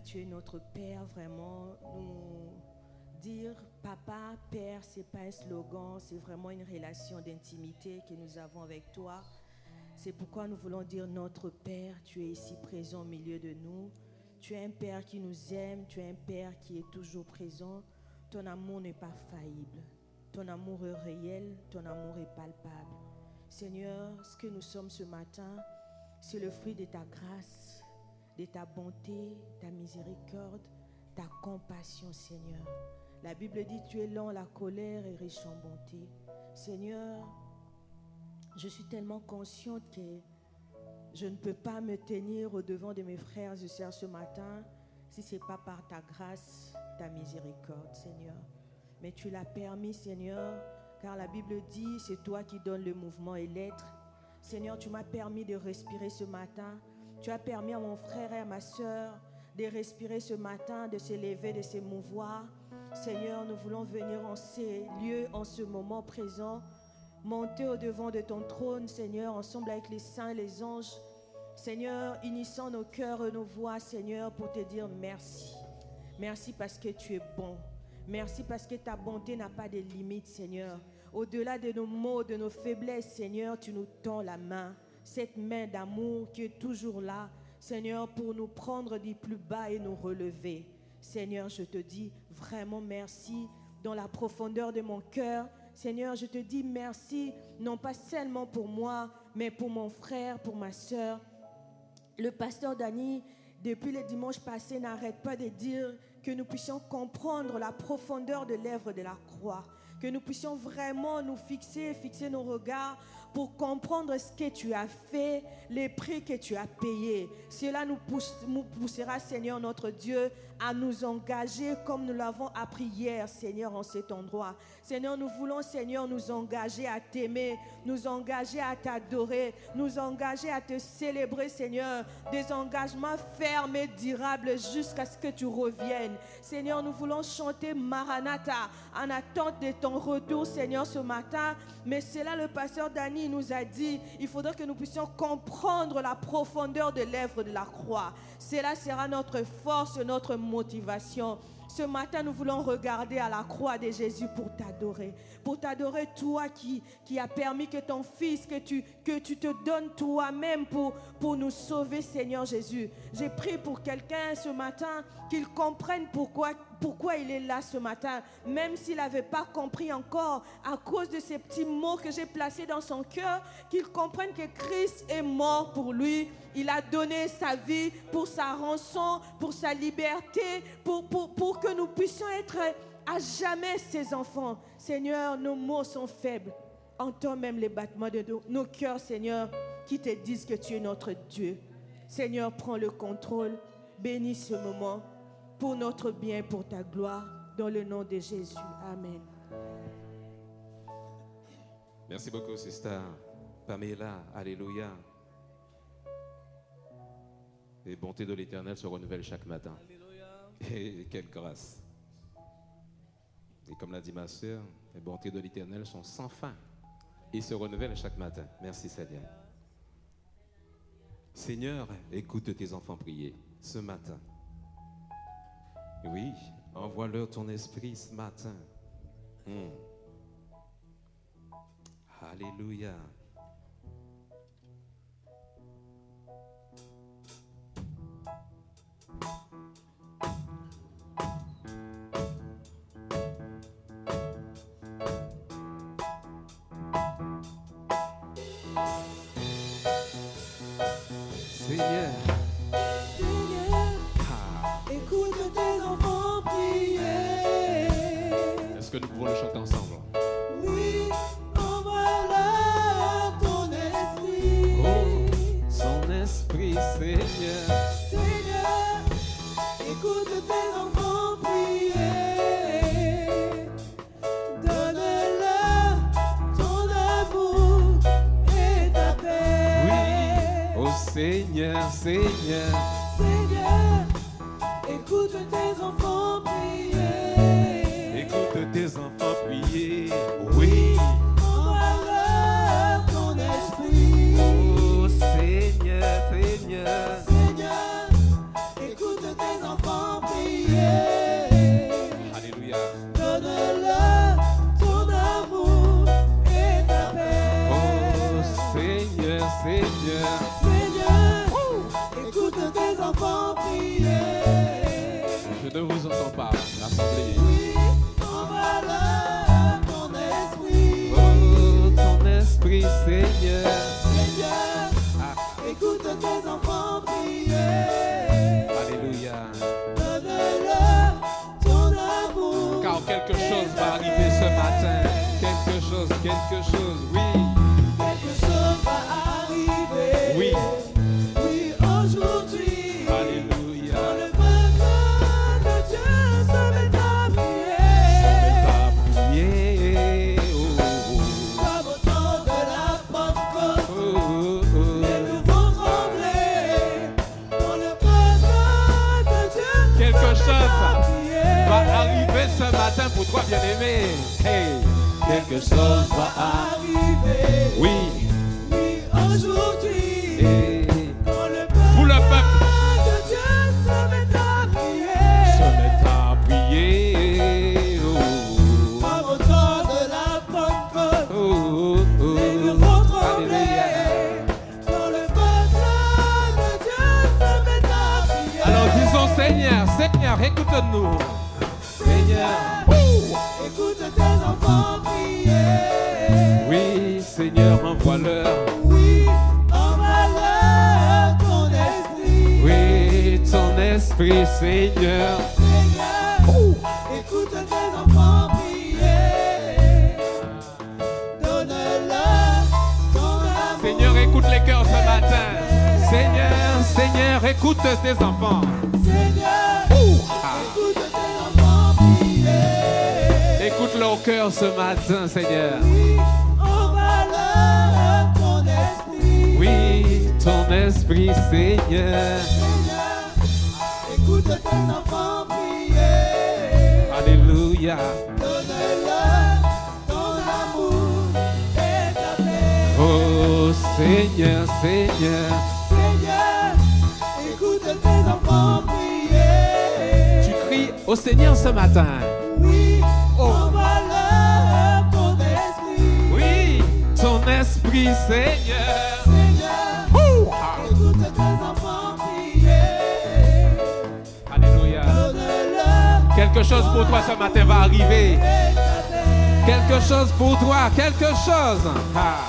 tu es notre Père, vraiment. Nous dire papa, Père, ce n'est pas un slogan, c'est vraiment une relation d'intimité que nous avons avec toi. C'est pourquoi nous voulons dire notre Père, tu es ici présent au milieu de nous. Tu es un Père qui nous aime, tu es un Père qui est toujours présent. Ton amour n'est pas faillible. Ton amour est réel, ton amour est palpable. Seigneur, ce que nous sommes ce matin, c'est le fruit de ta grâce, de ta bonté, ta miséricorde, ta compassion, Seigneur. La Bible dit, tu es lent à la colère et riche en bonté. Seigneur, je suis tellement consciente que je ne peux pas me tenir au-devant de mes frères et sœurs ce matin si ce n'est pas par ta grâce, ta miséricorde, Seigneur. Mais tu l'as permis, Seigneur, car la Bible dit, c'est toi qui donnes le mouvement et l'être. Seigneur, tu m'as permis de respirer ce matin. Tu as permis à mon frère et à ma sœur de respirer ce matin, de se lever, de se mouvoir. Seigneur, nous voulons venir en ces lieux, en ce moment présent, monter au-devant de ton trône, Seigneur, ensemble avec les saints et les anges. Seigneur, unissant nos cœurs et nos voix, Seigneur, pour te dire merci. Merci parce que tu es bon. Merci parce que ta bonté n'a pas de limite, Seigneur. Au-delà de nos maux, de nos faiblesses, Seigneur, tu nous tends la main. Cette main d'amour qui est toujours là, Seigneur, pour nous prendre du plus bas et nous relever. Seigneur, je te dis vraiment merci dans la profondeur de mon cœur. Seigneur, je te dis merci, non pas seulement pour moi, mais pour mon frère, pour ma sœur. Le pasteur Dani, depuis le dimanche passé, n'arrête pas de dire que nous puissions comprendre la profondeur de l'œuvre de la croix, que nous puissions vraiment nous fixer nos regards pour comprendre ce que tu as fait, les prix que tu as payés. Cela nous poussera, Seigneur notre Dieu, à nous engager comme nous l'avons appris hier, Seigneur, en cet endroit. Seigneur, nous voulons, Seigneur, nous engager à t'aimer, nous engager à t'adorer, nous engager à te célébrer, Seigneur, des engagements fermes et durables jusqu'à ce que tu reviennes. Seigneur, nous voulons chanter Maranatha en attente de ton retour, Seigneur, ce matin. Mais c'est là le pasteur Dani nous a dit, il faudra que nous puissions comprendre la profondeur de l'œuvre de la croix. Cela sera notre force, notre motivation. Ce matin, nous voulons regarder à la croix de Jésus pour t'adorer. Pour t'adorer, toi qui as permis que ton Fils, que tu te donnes toi-même pour nous sauver, Seigneur Jésus. J'ai prié pour quelqu'un ce matin qu'il comprenne pourquoi il est là ce matin, même s'il n'avait pas compris encore à cause de ces petits mots que j'ai placés dans son cœur, qu'il comprenne que Christ est mort pour lui. Il a donné sa vie pour sa rançon, pour sa liberté, pour que nous puissions être à jamais ses enfants. Seigneur, nos mots sont faibles. Entends même les battements de nos cœurs, Seigneur, qui te disent que tu es notre Dieu. Seigneur, prends le contrôle. Bénis ce moment pour notre bien, pour ta gloire, dans le nom de Jésus. Amen. Merci beaucoup, Sister Pamela. Alléluia. Les bontés de l'Éternel se renouvellent chaque matin. Et quelle grâce. Et comme l'a dit ma sœur, les bontés de l'Éternel sont sans fin. Ils se renouvellent chaque matin. Merci Seigneur. Seigneur, écoute tes enfants prier ce matin. Oui, envoie-leur ton esprit ce matin. Alléluia. Seigneur, écoute tes enfants prier. est-ce que nous pouvons le chanter ensemble? Oui, envoie-leur ton esprit. Oh, son esprit, Seigneur. Seigneur, écoute tes enfants prier. Donne-leur ton amour et ta paix. Oui, oh Seigneur, Seigneur. Seigneur, écoute tes enfants prier. Écoute tes enfants prier. Oui, Envoie-leur ton esprit. oh Seigneur, Seigneur. Seigneur, écoute tes enfants prier. Alléluia. Donne-leur ton amour et ta paix. Oh Seigneur, Seigneur. Seigneur, écoute tes enfants prier. Je ne vous entends pas, l'assemblée. Oui, envoie-leur ton esprit. Oh, ton esprit, Seigneur. Seigneur, Ah, écoute tes enfants prier. alléluia. Donne-leur ton amour. Car quelque chose va arriver ce matin. Quelque chose, oui. Quelque chose va arriver. Oui. Oui, aujourd'hui. Alléluia. Quand le peuple de Dieu se met à prier. T'as prié. Comme au temps de la Pentecôte. Oh, oh, oh. Les murs vont trembler. Quand le peuple de Dieu Quelque se chose met à prier. va arriver ce matin pour toi, bien-aimé. Hey, quelque chose va arriver. Oui. Oui, aujourd'hui. Et Quand le pour le peuple de Dieu se met à se prier. met à prier. Oh, Comme au temps de la Pentecôte. oh, oh, Les murs oh. vont trembler. Alléluia. Quand le peuple de Dieu se met à prier. Alors disons Seigneur, Seigneur, écoute-nous. Seigneur. Écoute tes enfants prier. Oui, Seigneur, envoie-leur. Oui, envoie-leur ton esprit. Oui, ton esprit, Seigneur. Seigneur, écoute tes enfants prier. Donne-leur ton amour. Seigneur, écoute les cœurs ce matin. Seigneur, Seigneur, écoute tes enfants. Seigneur, écoute tes enfants prier. Écoute leur cœur ce matin, Seigneur. Oui, envoie-leur ton esprit. Oui, ton esprit, Seigneur. Seigneur, écoute tes enfants prier. Alléluia. Donne-leur ton amour et ta paix. Oh, Seigneur, Seigneur. Seigneur, écoute tes enfants prier. Tu cries au Seigneur ce matin. Oui, Oh. envoie-leur ton esprit. Oui, ton esprit, Seigneur. Seigneur, écoute tes enfants prier. Alléluia. Donne-leur Quelque chose pour toi ce matin va arriver. et ta paix. Quelque chose pour toi, quelque chose. Ah,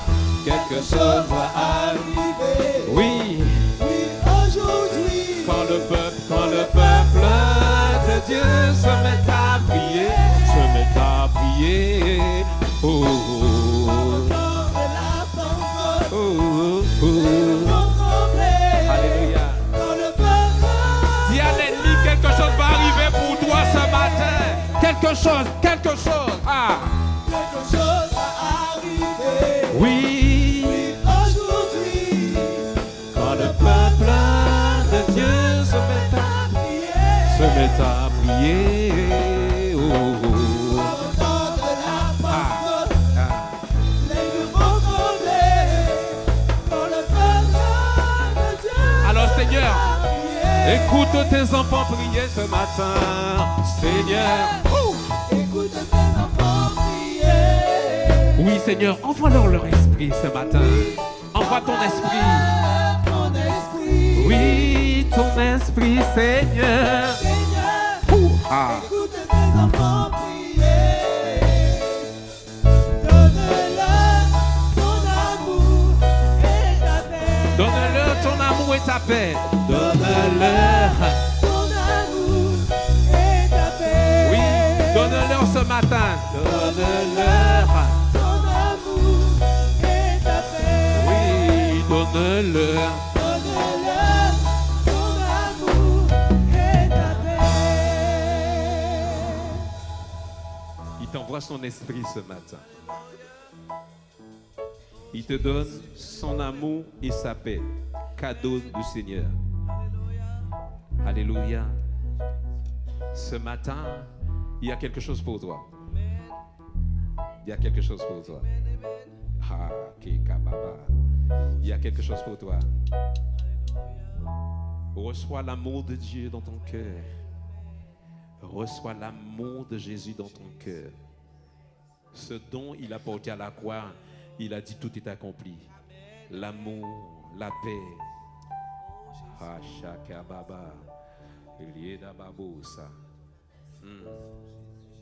quelque chose va arriver. Oui, Oui, aujourd'hui. quand le peuple de Dieu se met à prier, Oh, oh, Au temps de la Pentecôte. oh, oh, oh. Vont trembler. Alléluia. Quand le peuple Dis à l'ennemi, quelque chose va arriver pour toi ce matin. Quelque chose. Ah, quelque chose va arriver. oui. Oui, aujourd'hui. Quand le peuple de Dieu se met à prier, oh, oh, oh. Au temps de la Pentecôte. Ah. Les murs vont trembler. Quand le peuple de Dieu Alors Seigneur, va prier. écoute tes enfants prier ce matin, Seigneur. Écoute tes enfants prier. Oui Seigneur, envoie-leur leur esprit ce matin. Envoie ton esprit. Ton esprit. Oui, ton esprit, Seigneur. Seigneur, Ah. écoute tes enfants prier. Donne-leur ton amour et ta paix. Donne-leur ton amour et ta paix. Donne-leur. Ton amour et ta paix. Oui, donne-leur ce matin. Donne-leur. Ton amour et ta paix. Oui, donne-leur. Donne-leur ton amour et ta paix. Il t'envoie son esprit ce matin. Il te donne son amour et sa paix. Cadeau du Seigneur. Alléluia. Ce matin, il y a quelque chose pour toi. Il y a quelque chose pour toi. Ah, Kekababa. Il y a quelque chose pour toi. Reçois l'amour de Dieu dans ton cœur. Reçois l'amour de Jésus dans ton cœur. Ce dont il a porté à la croix, il a dit tout est accompli. L'amour, la paix.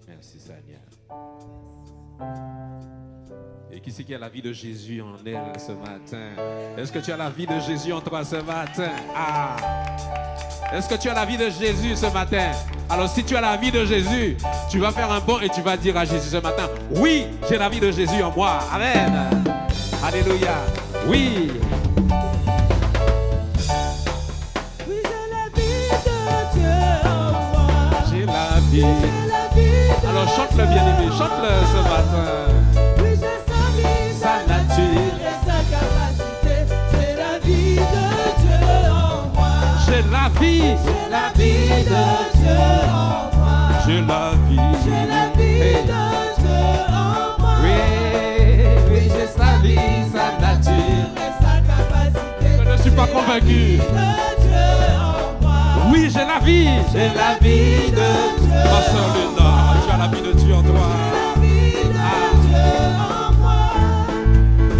Merci Seigneur. Et qui c'est qui a la vie de Jésus en elle ce matin? Est-ce que tu as la vie de Jésus en toi ce matin? Ah! Est-ce que tu as la vie de Jésus ce matin? Alors si tu as la vie de Jésus, tu vas faire un bond et tu vas dire à Jésus ce matin, oui, j'ai la vie de Jésus en moi. Amen. Alléluia. Oui. Oui, j'ai la vie de Dieu en moi. J'ai la vie. J'ai la vie de Alors chante-le bien-aimé, chante-le ce matin. Oui, j'ai sa vie, sa nature et sa capacité. J'ai la vie de Dieu en moi. J'ai la vie. J'ai la vie de Dieu en moi. J'ai la vie. J'ai la vie de Dieu en moi. Oui, j'ai sa vie, sa nature. Et sa capacité. Je ne suis pas convaincu. De Dieu en moi. Oui, j'ai la vie. J'ai la vie de Dieu. Ma sœur Luna, tu as la vie de Dieu en toi. J'ai la vie de Dieu en moi.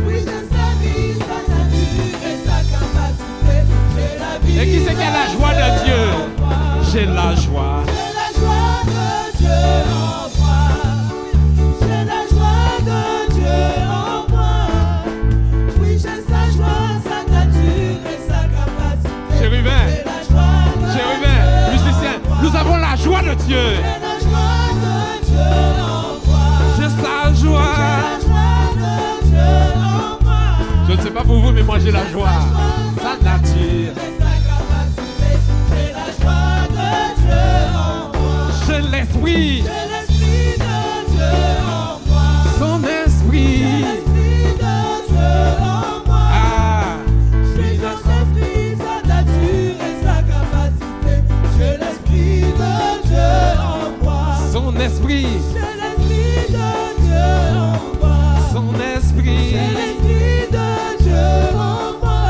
Oui, j'ai sa vie, sa nature et sa capacité. J'ai la vie. Et qui c'est qui a la joie de Dieu? en moi. J'ai la joie. J'ai la joie de Dieu en moi. J'ai la joie de Dieu en moi. Oui, j'ai sa joie, sa nature et sa capacité. Chérubin, J'ai la joie de chérubin, Dieu musicien, en moi. nous avons la joie de Dieu. J'ai la joie de Dieu en moi. J'ai sa joie. J'ai la joie de Dieu en moi. Je ne sais pas pour vous, mais moi j'ai la joie. Sa nature. Et sa capacité. J'ai la joie de Dieu en moi. J'ai l'esprit. J'ai l'esprit de Dieu en moi. Son J'ai esprit. l'esprit de Dieu en moi. Ah, J'ai son esprit, sa nature et sa capacité. J'ai l'esprit de Dieu en moi. son esprit. J'ai l'esprit de Dieu en moi. Son esprit. J'ai l'esprit de Dieu en moi.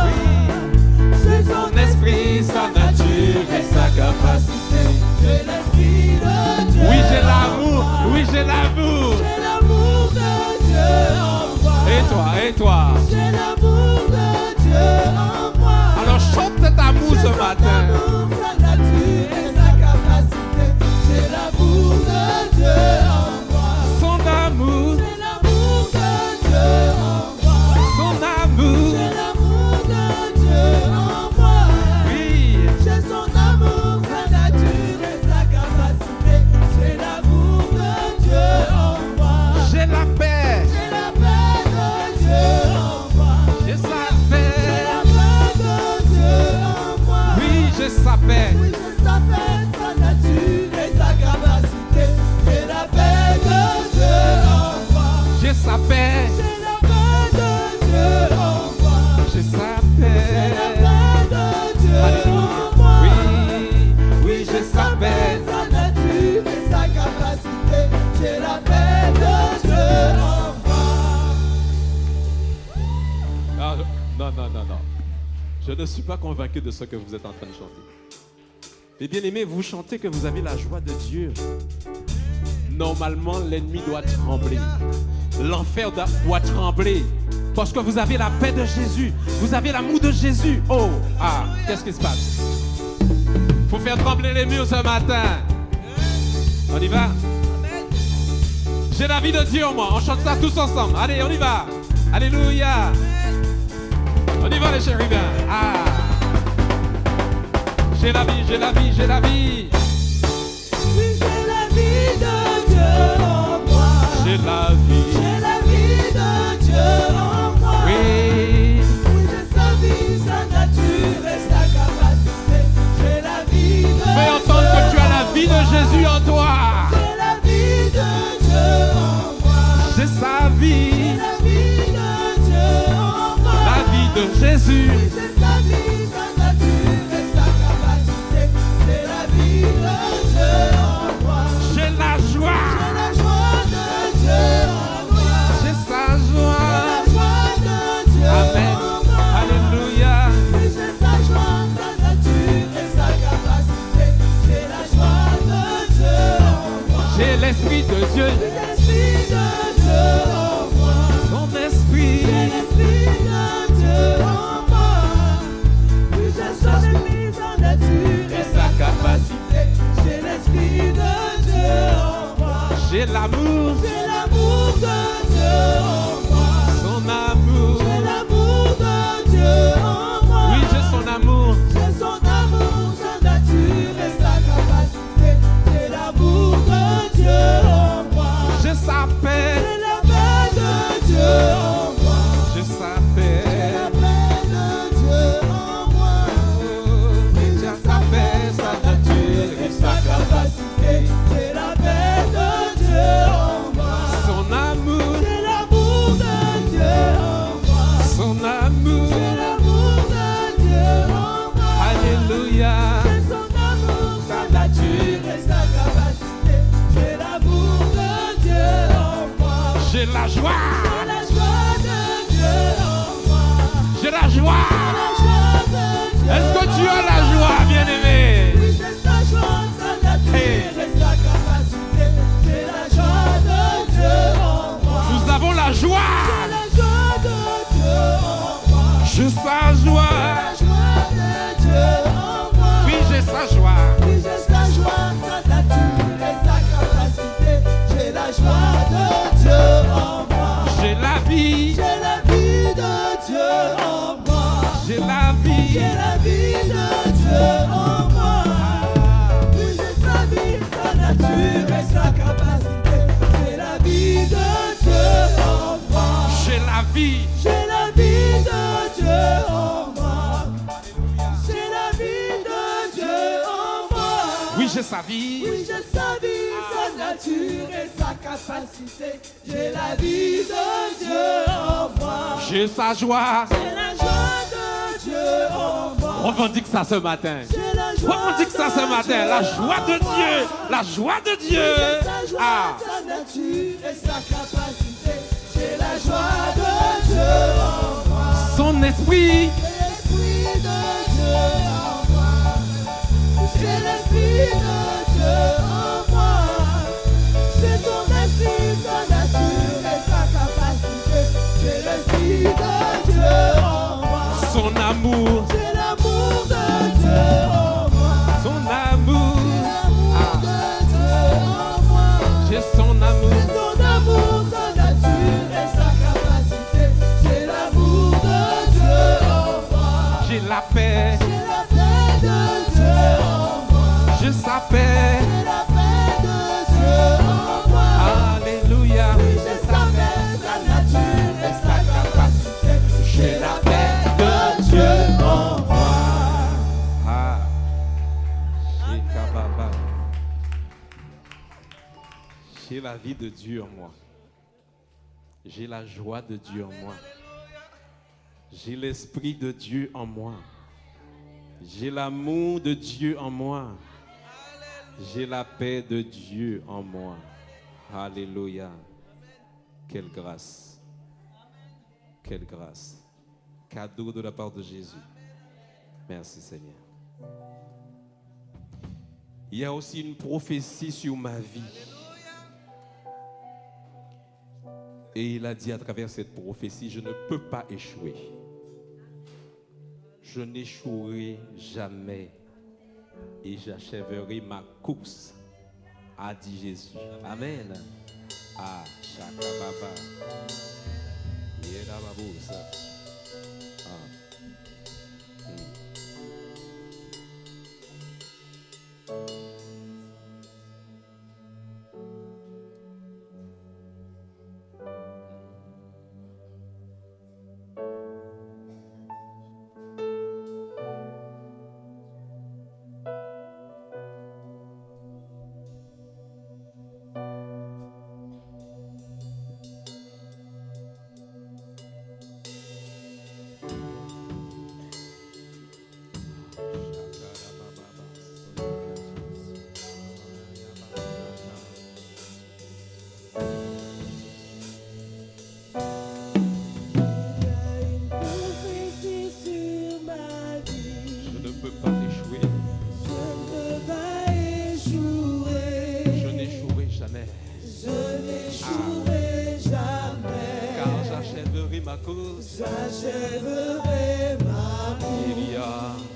J'ai son esprit, sa nature et sa capacité. J'ai l'esprit de Dieu. Oui, j'ai l'amour. en moi. Oui, j'ai l'amour. J'ai l'amour de Dieu en moi. Et toi? J'ai l'amour de Dieu en moi. Alors chante cet amour J'ai ce son matin. amour, sa nature et sa capacité. J'ai l'amour de Dieu en moi. Son amour. J'ai l'amour de Dieu en moi. Son amour. J'ai l'amour de Dieu en moi. Oui. J'ai son amour, sa nature et sa capacité. J'ai l'amour de Dieu en moi. J'ai la paix. J'ai la paix de Dieu en moi. J'ai sa J'ai paix. la paix de Dieu en moi. Oui, j'ai sa paix. Oui, j'ai sa paix, sa nature et sa capacité. J'ai la paix de Dieu en moi. J'ai sa paix. J'ai la paix de Dieu en moi. J'ai sa J'ai paix. la paix de Dieu en moi. Oui, j'ai sa paix. Sa nature et sa capacité. J'ai la paix de Dieu en moi. Ah, non. Je ne suis pas convaincu de ce que vous êtes en train de chanter. Mais bien aimé, vous chantez que vous avez la joie de Dieu. Normalement, l'ennemi doit trembler. L'enfer doit trembler. Parce que vous avez la paix de Jésus. Vous avez l'amour de Jésus. Oh, ah, qu'est-ce qui se passe? Faut faire trembler les murs ce matin. On y va? J'ai la vie de Dieu en moi. On chante ça tous ensemble. Allez, on y va. Alléluia. On y va les chérubins. Ah. J'ai la vie, j'ai la vie, j'ai la vie. Oui, j'ai la vie de Dieu en moi. J'ai la vie. J'ai la vie de Dieu en moi. Oui. Oui, j'ai sa vie, sa nature et sa capacité. J'ai la vie de Fais entendre que tu as la vie de Jésus en toi. J'ai la vie de Dieu en moi. J'ai sa vie. J'ai la vie de Dieu en moi. La vie de Jésus. Oui, j'ai sa vie, sa nature et sa capacité. J'ai la vie de Dieu en moi. J'ai la joie. J'ai la joie de Dieu en moi. J'ai sa joie. La joie de Dieu Amen. en moi. Alléluia. Oui, j'ai sa joie, sa nature et sa capacité. J'ai la joie de Dieu de Dieu. l'esprit de Dieu en moi. Son esprit. J'ai l'esprit de Dieu en moi. Puis je sens l'esprit en nature et sa capacité. J'ai l'esprit de Dieu en moi. J'ai l'amour. J'ai l'amour de Dieu en moi. Son amour. J'ai l'amour de Dieu en moi. Oui, j'ai son amour. J'ai son amour, sa nature et sa capacité. J'ai l'amour de Dieu en moi. J'ai sa paix. J'ai la paix de Dieu en moi. J'ai sa J'ai paix. la paix de Dieu en moi. J'ai sa paix, sa nature et sa capacité. J'ai la paix de Dieu en moi. son amour. J'ai l'amour de Dieu en moi. Son amour. J'ai l'amour de Dieu en moi. Alléluia. J'ai son amour, sa nature et sa capacité. J'ai l'amour de Dieu en moi. J'ai la joie. J'ai la joie de Dieu en moi. J'ai la joie. La joie de Dieu. Est-ce que tu as la joie, bien-aimé? Oui, j'ai sa joie, sa nature et sa capacité. J'ai la joie de Dieu en moi. Nous avons la joie. J'ai la joie de Dieu en moi. J'ai sa joie. La joie de Dieu en moi. Oui, j'ai sa joie. Oui, j'ai sa joie, sa nature et sa capacité. J'ai la joie de Dieu en moi. J'ai la vie. J'ai la vie de Dieu en moi. J'ai la vie. J'ai la vie de Dieu en moi. Oui, j'ai sa vie, sa nature et sa capacité. J'ai la vie de Dieu en moi. J'ai la vie. J'ai la vie de Dieu en moi. J'ai la vie de Dieu en moi. Oui, j'ai sa vie. Oui, j'ai sa vie, sa nature et sa capacité. J'ai la vie de Dieu en moi. J'ai sa joie. J'ai la joie de Dieu en moi. Revendique ça ce matin. J'ai la joie Revendique ça ce de matin. Dieu La joie de en moi. Dieu. La joie de Dieu. J'ai sa joie, Ah. sa nature et sa capacité. J'ai la joie de Dieu en moi. Son esprit. J'ai l'esprit de Dieu en moi. J'ai l'esprit de Dieu en moi. J'ai son esprit, sa nature et sa capacité. J'ai l'esprit de Dieu en moi. Son amour. J'ai l'amour de Dieu en moi. Son amour. L'amour de Dieu en moi. J'ai son amour. J'ai son amour, sa nature et sa capacité. J'ai l'amour de Dieu en moi. J'ai la paix. J'ai la paix de Dieu en moi. J'ai sa paix. J'ai la paix de Dieu en moi. Alléluia. Oui, j'ai sa paix, sa nature et sa capacité. J'ai la paix de Dieu en moi. Ah. J'ai kababa. J'ai la vie de Dieu en moi. J'ai la joie de Dieu en moi. J'ai l'esprit de Dieu en moi. J'ai l'amour de Dieu en moi. J'ai la paix de Dieu en moi. Alléluia. Quelle grâce. Quelle grâce. Cadeau de la part de Jésus. Merci Seigneur. Il y a aussi une prophétie sur ma vie. Et il a dit à travers cette prophétie, je ne peux pas échouer. Je n'échouerai jamais. Et j'achèverai ma course, a dit Jésus. Amen. Ah, Shakababa. Yerababusa. Ah. j'achèverai ma vie. Il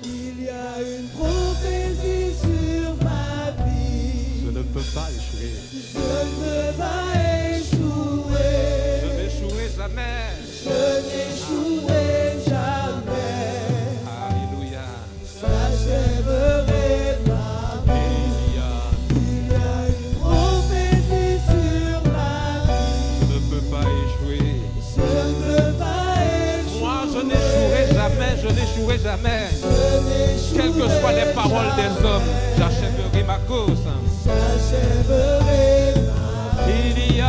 Il y a une prophétie sur ma vie. je ne peux pas échouer. Je ne peux pas échouer. Je n'échouerai jamais. Je n'échouerai jamais. Alléluia. J'achèverai ma vie. Il y a une prophétie sur ma vie. Je ne peux pas échouer. Je ne peux pas échouer. Moi, je n'échouerai jamais. Je n'échouerai jamais. Quelles que soient les paroles des hommes, j'achèverai ma cause. J'achèverai ma vie. Il y a,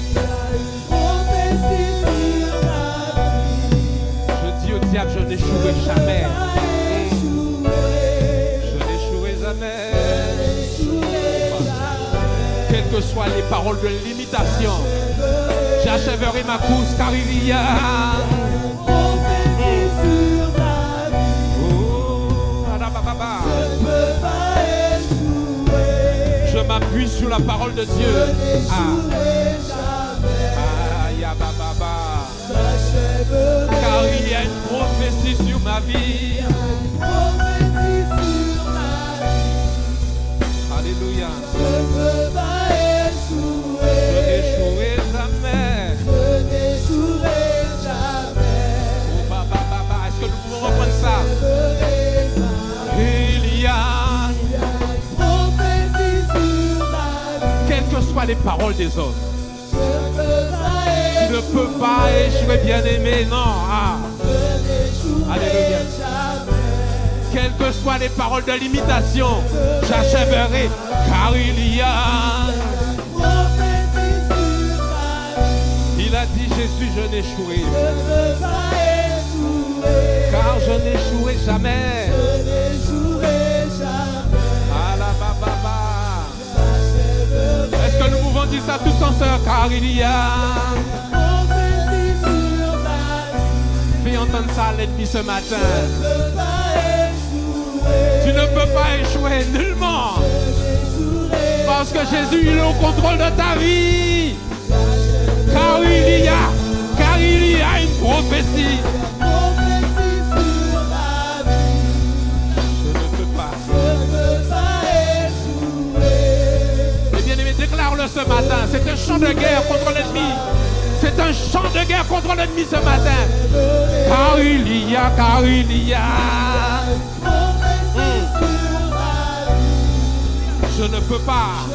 Il y a une prophétie sur ma vie. je dis au diable, je n'échouerai jamais. Je n'échouerai jamais. Quelles que soient les paroles de limitation, j'achèverai ma course car il y a. Oh, adabababa. Je m'appuie sur la parole de Dieu. Yabababa. Car il y a une prophétie sur ma vie. Alléluia. Je n'échouerai jamais. Oh, babababa. Est-ce que nous pouvons reprendre ça? Il y a. Quelles que soient les paroles des hommes, tu ne peux pas échouer, bien-aimé, non. Alléluia. Quelles que soient les paroles de limitation, j'achèverai, car il y a. Il a dit, Jésus, je n'échouerai, car je n'échouerai jamais. Alabababa. Est-ce que nous pouvons dire ça tous ensemble, car il y a. Fais entendre ça à l'ennemi ce matin. Tu ne peux pas échouer nullement. Parce que Jésus, il est au contrôle de ta vie. Car il y a une prophétie. Je ne peux pas. Mais bien aimé, déclare-le ce matin. C'est un chant de guerre contre l'ennemi. C'est un chant de guerre contre l'ennemi ce matin. Car il y a. Je ne peux pas.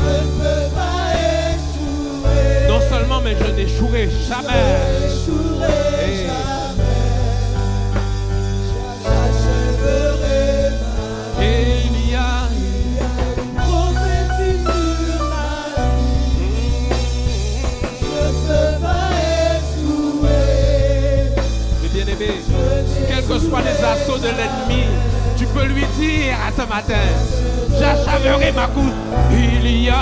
Non seulement, mais je n'échouerai jamais. Et il y a. Mais bien aimé, quels que soient les assauts de l'ennemi, tu peux lui dire à ce matin, j'achèverai ma course. Il y a.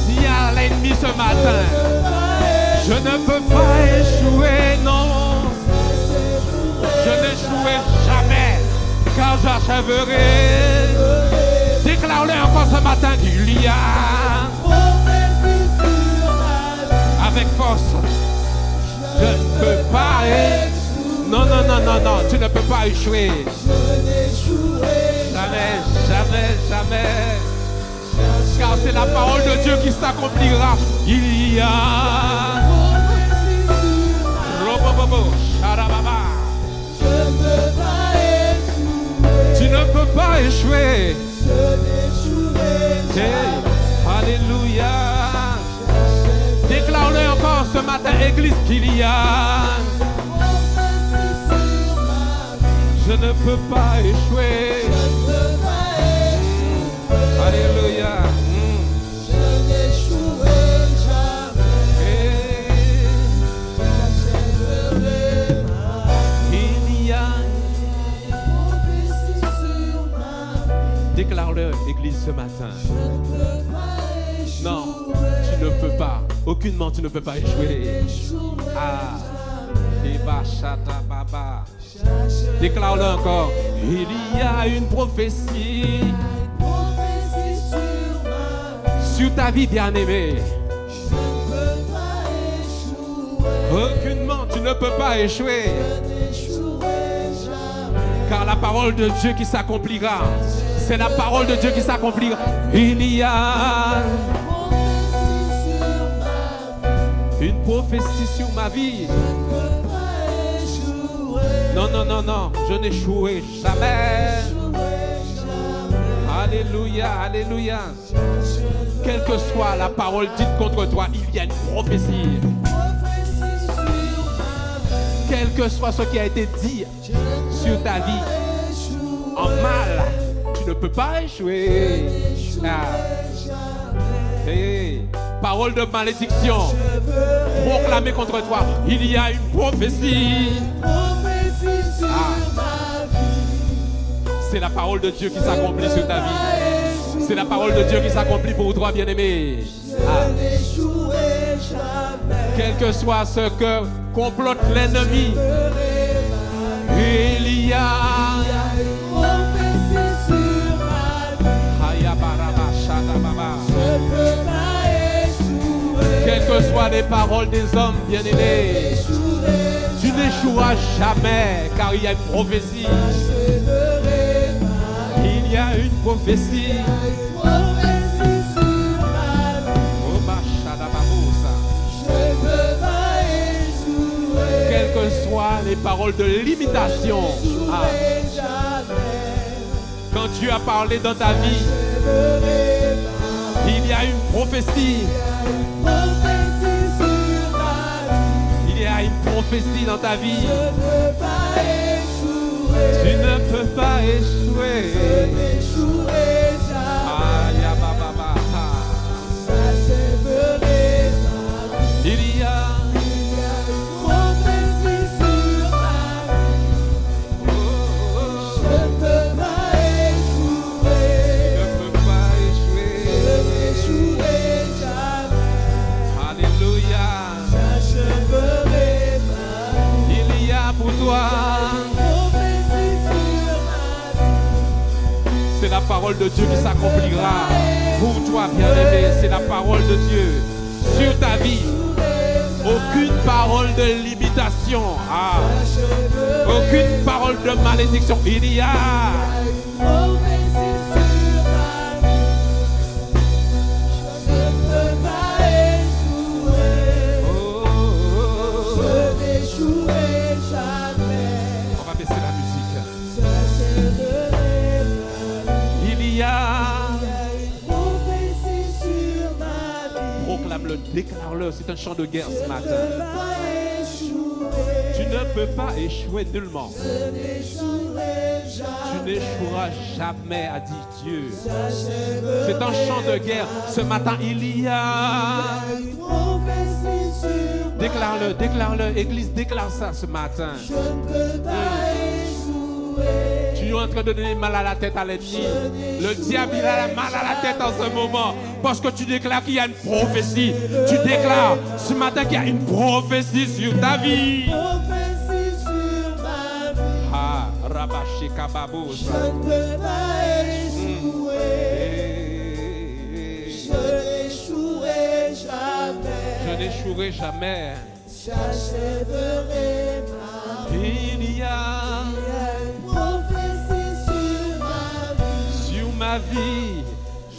Dis à l'ennemi ce matin, je ne peux pas échouer, non. Je n'échouerai jamais, car j'achèverai. Déclare-le encore ce matin, il y a. Avec force, je ne peux pas échouer. Non, tu ne peux pas échouer. Jamais. Car c'est la parole de Dieu qui s'accomplira. Il y a. Tu ne peux pas échouer. Alléluia. Déclare-le encore ce matin, Église, qu'il y a. Je ne peux pas échouer. Alléluia. Je n'échouerai jamais. J'achèverai ma vie. Il y a. Prophétie sur ma vie. Déclare-le, Église, ce matin. Je ne peux pas échouer. Non, tu ne peux pas. Aucunement, tu ne peux pas échouer. Ah. Baba. Déclare-le encore. Il y a une prophétie sur ta vie, bien-aimée. Aucunement, tu ne peux pas échouer. Car la parole de Dieu qui s'accomplira, c'est la parole de Dieu qui s'accomplira. Il y a une prophétie sur ma vie. Non, non, non, non, je n'échouerai jamais. Alléluia, alléluia. Quelle que soit la parole dite contre toi, il y a une prophétie. Quel que soit ce qui a été dit sur ta vie en mal, tu ne peux pas échouer. Hey, parole de malédiction proclamée contre toi, il y a une prophétie. C'est la parole de Dieu qui s'accomplit sur ta vie. C'est la parole de Dieu qui s'accomplit pour toi, bien-aimé. Quel que soit ce que complote l'ennemi, il y a une prophétie sur ma vie. Quelles que soient les paroles des hommes bien-aimés, tu n'échoueras jamais, car il y a une prophétie. Il y a une prophétie. Quelles que soient les paroles de limitation, quand tu as parlé dans ta vie, il y a une prophétie. Il y a une prophétie dans ta vie. Tu ne peux pas échouer. Il y a c'est la parole de Dieu qui s'accomplira pour toi, bien-aimé. C'est la parole de Dieu sur ta vie. Aucune parole de limitation, aucune parole de malédiction. Il y a déclare-le, c'est un chant de guerre ce matin. Tu ne peux pas échouer nullement. Tu n'échoueras jamais, a dit Dieu. C'est un chant de guerre. Ce matin, il y a... Déclare-le, déclare-le. Église, déclare ça ce matin. Tu es en train de donner mal à la tête à l'ennemi. Le diable, il a mal à la tête en ce moment. Parce que tu déclares qu'il y a une prophétie. Tu déclares ce matin qu'il y a une prophétie sur ta vie. Ah, Rabashi Kababos. Je ne peux pas échouer. Je n'échouerai jamais. Je n'échouerai jamais. J'achèverai ma vie. Il y a une prophétie sur ma vie.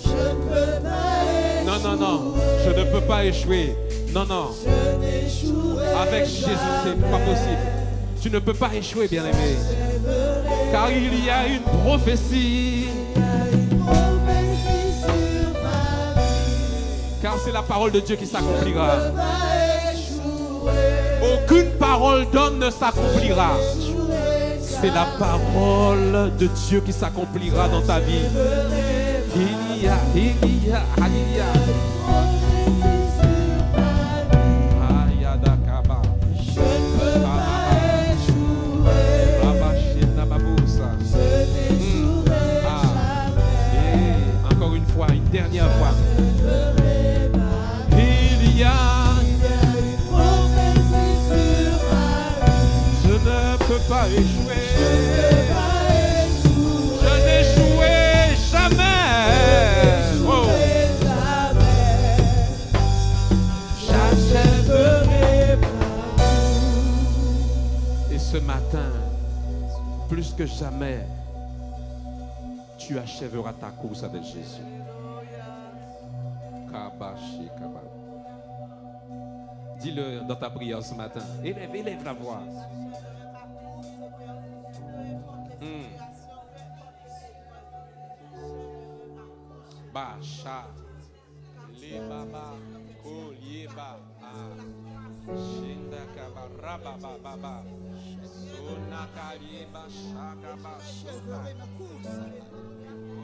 Je ne peux pas échouer. Non, non, non. Je ne peux pas échouer. Non, non. Je n'échouerai avec Jésus, c'est pas possible. Tu ne peux pas échouer, bien-aimé. Car il y a une prophétie. Car c'est la parole de Dieu qui s'accomplira. Aucune parole d'homme ne s'accomplira. C'est la parole de Dieu qui s'accomplira dans ta vie. Il y a. Encore une fois, une dernière fois. Il y a. Je ne peux pas échouer. Je n'échouerai jamais. Oh. que jamais tu achèveras ta course avec Jésus. Kabashi, kaba. Dis-le dans ta prière ce matin. Élève la voix. Bacha. Libaba. Kolieba. Shinda kaba. Rababa. Baba. Sona kalieba. Shakaba. Soka.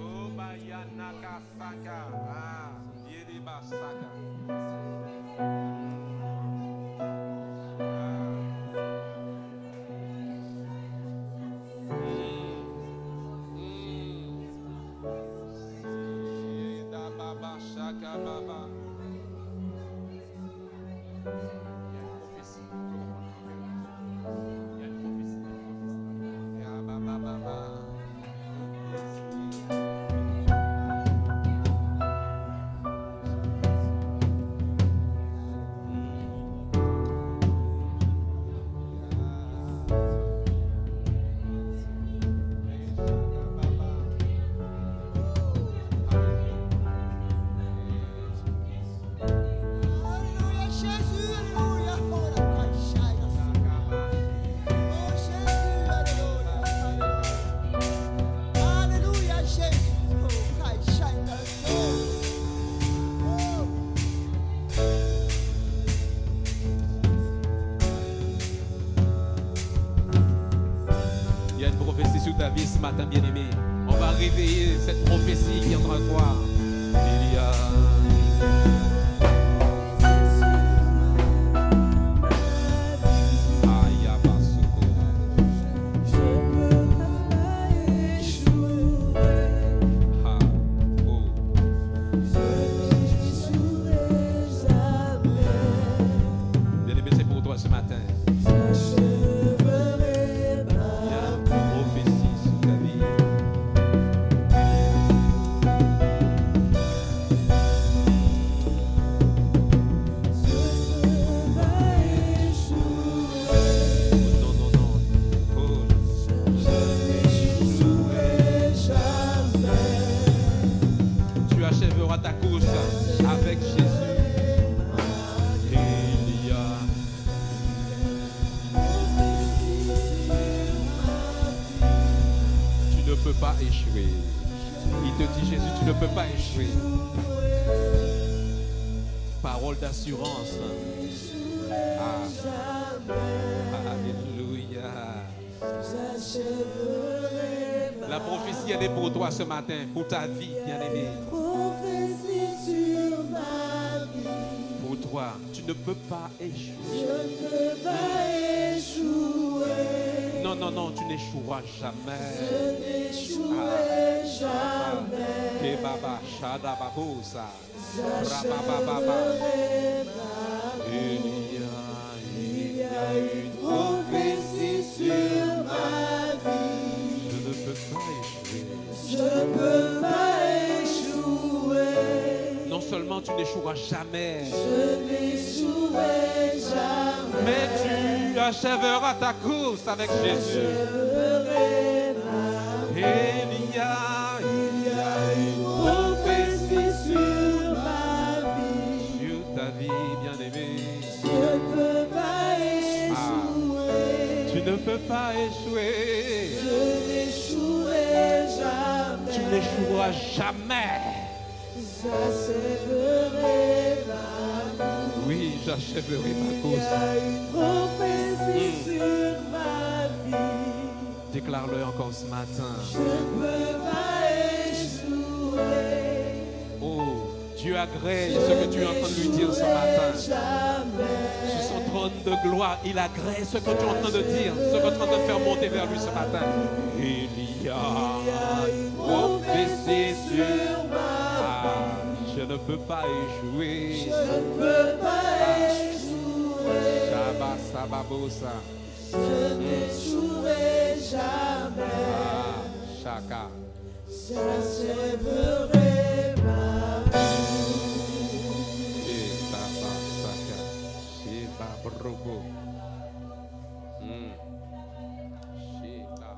Obayanaka saka. Yeriba saka. Sur ta vie ce matin, bien-aimé, on va réveiller cette prophétie qui est en train de croire. Il y a bien-aimé, c'est pour toi ce matin. Ta course avec Jésus. Il y a tu ne peux pas échouer. Il te dit, Jésus, tu ne peux pas échouer. Parole d'assurance. Alléluia. La prophétie, elle est pour toi ce matin, pour ta vie, bien-aimé. Pour toi, tu ne peux pas échouer. Je ne peux pas échouer. Non, non, non, tu n'échoueras jamais. Je n'échouerai jamais. Kebaba, shadababosa, rabababa. J'achèverai ma vie. Il y a une prophétie sur ma vie. Je ne peux pas échouer. Je ne peux pas échouer. Non seulement tu n'échoueras jamais, Je n'échouerai jamais. mais tu achèveras ta course avec Jésus. J'achèverai ma vie. Il y a Une prophétie sur ma vie. sur ta vie, bien-aimé. Je ne peux pas échouer. Tu ne peux pas échouer. Je n'échouerai jamais. Tu n'échoueras jamais. J'achèverai ma vie. Oui, j'achèverai ma Il y course. a une prophétie sur ma vie. Déclare-le encore ce matin. Je ne peux pas échouer. Oh, Dieu agrée ce que tu es en train de lui dire ce matin. Jamais. Sur son trône de gloire, il agrée ce que tu es en train de dire, ce que tu es en train de faire monter vers lui ce matin. Il y a une prophétie sur ma vie. Je ne peux pas échouer. Je ne peux pas échouer. Shabba Sababosa. Je n'échouerai jamais. Shaka. J'achèverai ma vie. Sheba Saka. Sheba Brobo. Sheba.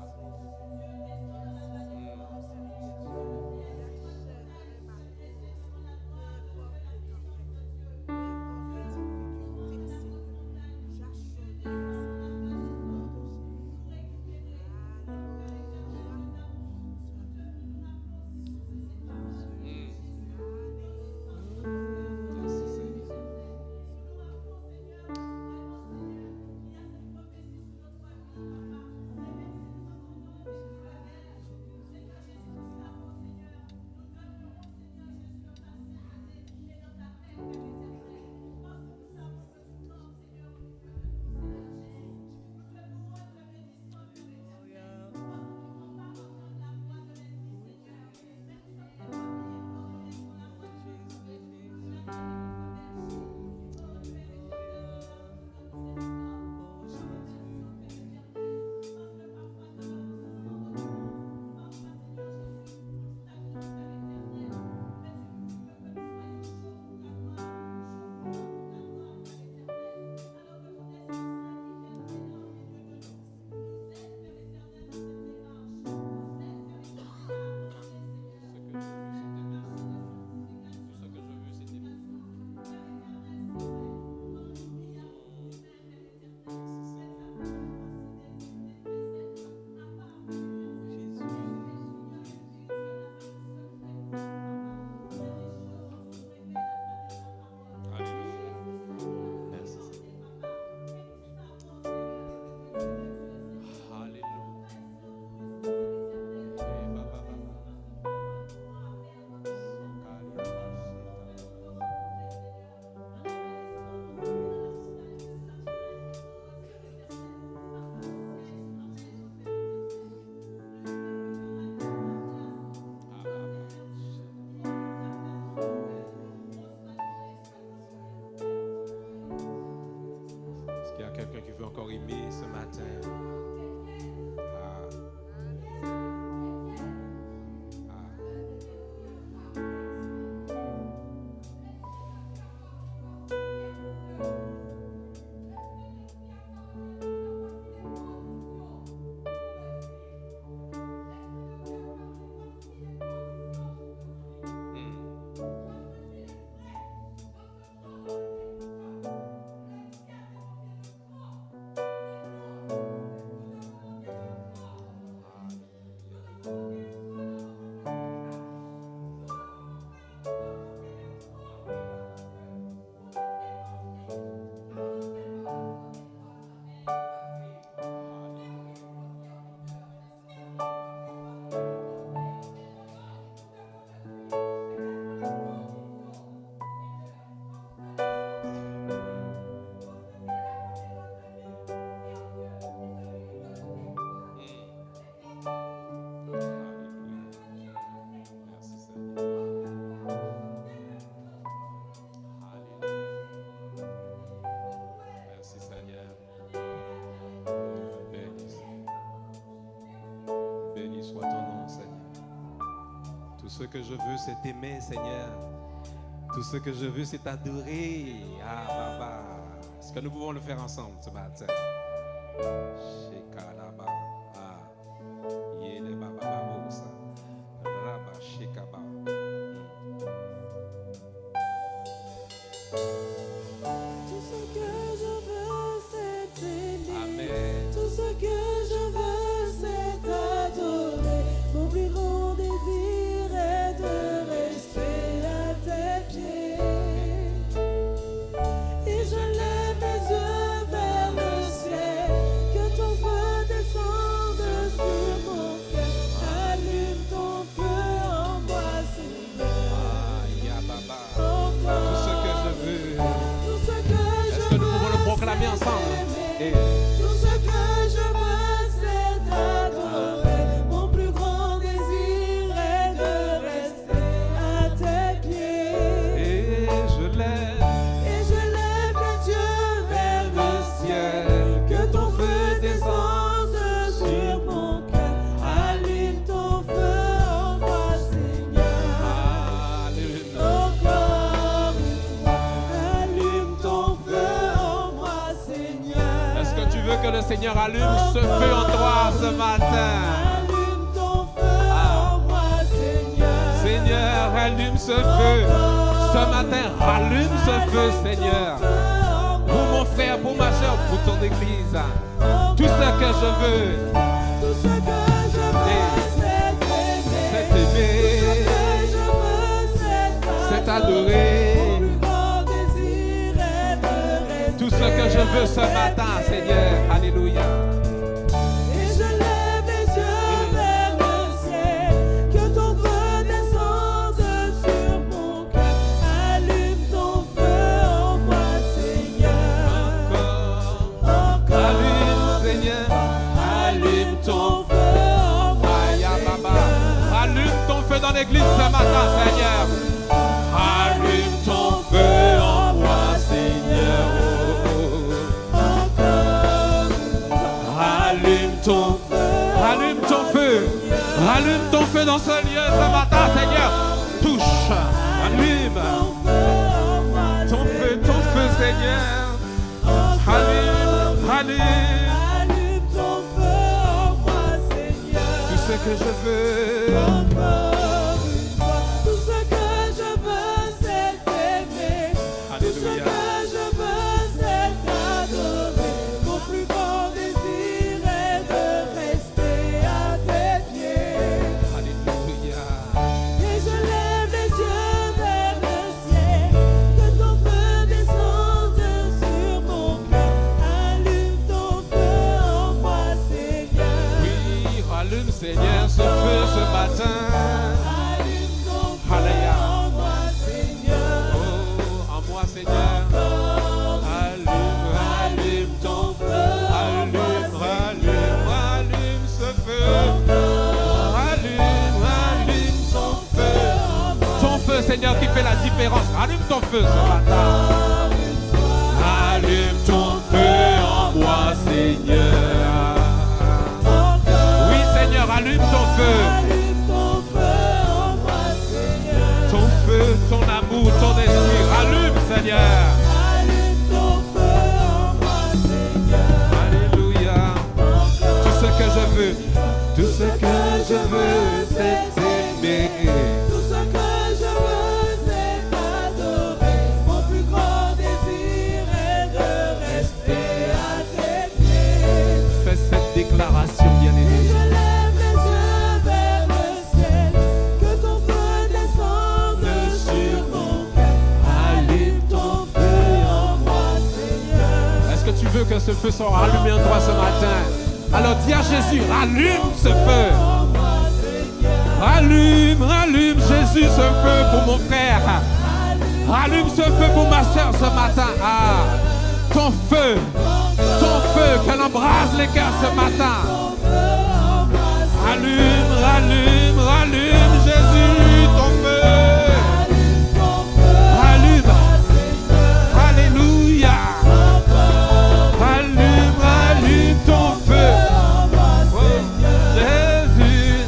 Tout ce que je veux, c'est t'aimer, Seigneur. Tout ce que je veux, c'est t'adorer. Ah, Baba. Est-ce que nous pouvons le faire ensemble ce matin? Shekalaba. Ah. Yele Baba Babosa. Raba Shekaba. Tout ce que je veux, c'est t'aimer. Amen. Tout ce que je veux, c'est t'adorer. Mon plus grand désir est de rester à tes pieds. Et je lève les yeux vers le ciel. Que ton feu descende sur mon cœur. Allume ton feu en moi, Seigneur. Ah, ya Baba. En moi. Tout ce que je veux. Tout ce que Est-ce je que nous veux, pouvons le proclamer c'est ensemble? t'aimer. Et Tout ce que je veux, c'est t'adorer. Mon plus grand désir est de rester à tes pieds. je lève Et je lève les yeux vers le ciel. Que ton feu descende sur mon cœur. Allume ton feu en moi, Seigneur. Allume. Encore une fois, allume ton feu en moi, Seigneur. Est-ce que tu veux que le Seigneur allume ce feu en toi ce matin? Allume ton feu en moi, Seigneur. Seigneur, allume ce feu. Ce matin, rallume ce feu, Seigneur. Pour mon frère, pour ma soeur, pour ton église. Tout ce que je veux, Tout ce que je veux, c'est t'aimer. c'est Tout ce t'aimer, que je veux, c'est t'adorer. Mon plus grand désir est de rester. Tout ce que je veux ce matin, Seigneur. Alléluia. Et je lève les yeux vers le ciel. Que ton feu descende sur mon cœur. Allume ton feu en moi, Seigneur. Encore. Allume, Seigneur. Allume ton feu en moi, Aya Baba. Seigneur. Allume ton feu dans l'église ce matin, Seigneur. Allume ton feu en moi, Seigneur. Allume ton feu. Allume ton feu. Allume ton feu dans ce lieu ce matin, Seigneur. Touche. Allume ton feu, Seigneur. Allume, allume. Allume ton feu en moi, Seigneur. Tout ce que je veux. Encore une fois, tout ce que je veux, c'est t'aimer. Tout ce Alléluia. que je veux, c'est t'adorer. Mon plus grand désir est de rester à tes pieds. Alléluia. Et je lève les yeux vers le ciel. Que ton feu descende sur mon cœur. Allume ton feu en moi, Seigneur. Oui, allume, Seigneur, ce feu ce matin. Allume ton feu Alléluia. en moi, Seigneur. Oh, en moi, Seigneur. Allume, allume ton feu. Allume, allume, allume ce feu. Allume, allume ton feu. Ton feu, Seigneur, qui fait la différence. Allume ton feu ce matin. Allume ton feu en moi, Seigneur. Oui, Seigneur, allume ton feu. Allume ton feu en moi, Seigneur. Ton feu, ton amour, ton esprit. Allume, Seigneur. Allume ton feu en moi, Seigneur. Alléluia. Tout ce que je veux, tout ce que je veux, c'est t'aimer. Tout ce que je veux, c'est t'adorer. Mon plus grand désir est de rester à tes pieds. Fais cette déclaration, Et bien-aimé. je lève les yeux vers le ciel. Que ton feu descende sur mon cœur. Allume ton feu en moi, Seigneur. Est-ce que tu veux que ce feu soit allumé en toi ce matin? Alors dis à Jésus, allume ce feu. En moi, Seigneur. Allume, allume Jésus ce feu pour mon frère. Allume ce feu pour ma soeur ce matin. Ah, ton feu, qu'elle embrase les cœurs ce matin. Allume, allume, allume Jésus, ton feu. Allume. Alléluia. Allume, allume ton feu. Oh, Jésus.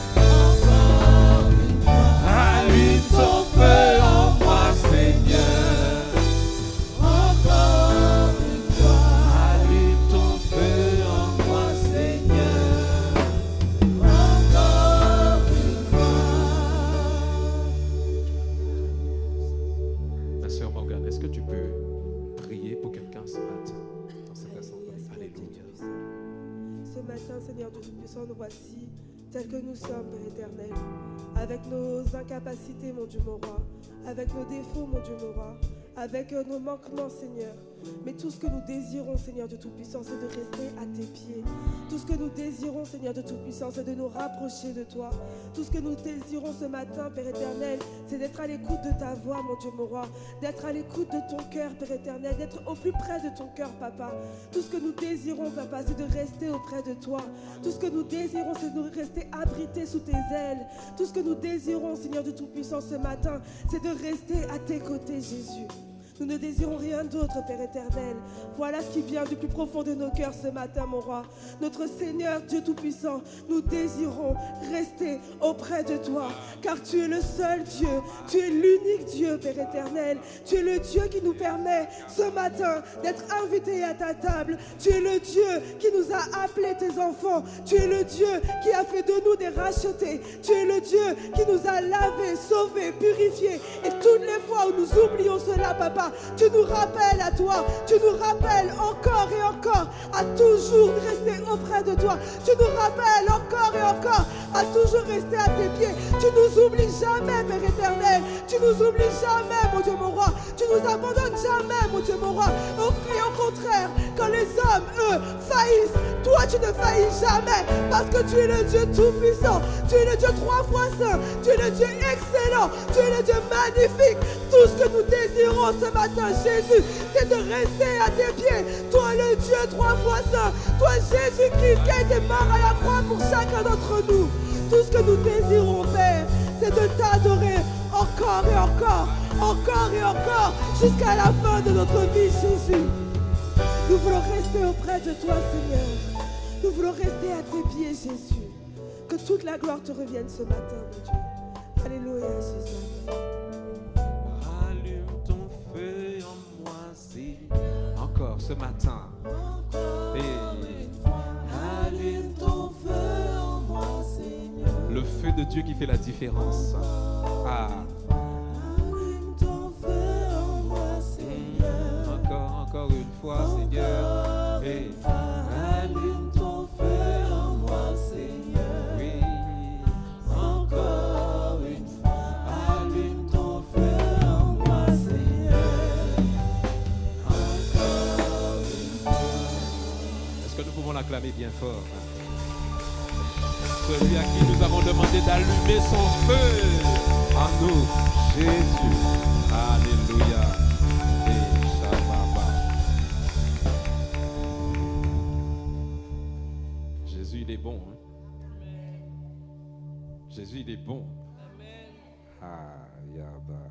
tels que nous sommes, Père éternel, avec nos incapacités, mon Dieu, mon roi, avec nos défauts, mon Dieu, mon roi, avec nos manquements, Seigneur. Mais tout ce que nous désirons, Seigneur de Tout-Puissant, c'est de rester à tes pieds. Tout ce que nous désirons, Seigneur de Tout-Puissant, c'est de nous rapprocher de toi. Tout ce que nous désirons ce matin, Père éternel, c'est d'être à l'écoute de ta voix, mon Dieu, mon roi. D'être à l'écoute de ton cœur, Père éternel. D'être au plus près de ton cœur, Papa. Tout ce que nous désirons, Papa, c'est de rester auprès de toi. Tout ce que nous désirons, c'est de rester abrités sous tes ailes. Tout ce que nous désirons, Seigneur de Tout-Puissant, ce matin, c'est de rester à tes côtés, Jésus. Nous ne désirons rien d'autre, Père éternel. Voilà ce qui vient du plus profond de nos cœurs ce matin, mon roi. Notre Seigneur, Dieu Tout-Puissant, nous désirons rester auprès de toi. Car tu es le seul Dieu. Tu es l'unique Dieu, Père éternel. Tu es le Dieu qui nous permet ce matin d'être invités à ta table. Tu es le Dieu qui nous a appelés tes enfants. Tu es le Dieu qui a fait de nous des rachetés. Tu es le Dieu qui nous a lavés, sauvés, purifiés. Et toutes les fois où nous oublions cela, Papa, tu nous rappelles à toi, tu nous rappelles encore et encore à toujours rester auprès de toi. Tu nous rappelles encore et encore à toujours rester à tes pieds. Tu nous oublies jamais, Père éternel. Tu nous oublies jamais, mon Dieu, mon roi. Tu nous abandonnes jamais, mon Dieu, mon roi. Et au contraire, quand les hommes, eux, faillissent, toi, tu ne faillis jamais parce que tu es le Dieu tout-puissant. Tu es le Dieu 3 fois saint. Tu es le Dieu excellent. Tu es le Dieu magnifique. Tout ce que nous désirons ce matin, Jésus, c'est de rester à tes pieds. Toi, le Dieu 3 fois saint. Toi, Jésus-Christ, qui a été mort à la croix pour chacun d'entre nous. Tout ce que nous désirons, Père, c'est de t'adorer encore et encore, jusqu'à la fin de notre vie, Jésus. Nous voulons rester auprès de toi, Seigneur. Nous voulons rester à tes pieds, Jésus. Que toute la gloire te revienne ce matin, mon Dieu. Alléluia, Jésus. Allume ton feu en moi, Seigneur. Encore ce matin. Allume ton feu en moi, Seigneur. Le feu de Dieu qui fait la différence. Ah. Allume ton feu en moi, Seigneur. Encore une fois, Seigneur. Allume ton feu en moi, Seigneur. Oui. Encore une fois. Allume ton feu en moi, Seigneur. Encore une fois. Est-ce que nous pouvons l'acclamer bien fort? Celui à qui nous avons demandé d'allumer son feu en nous, Jésus. Alléluia. Et Shabbat. Jésus, il est bon. Hein? Jésus, il est bon. Ah, Yaba.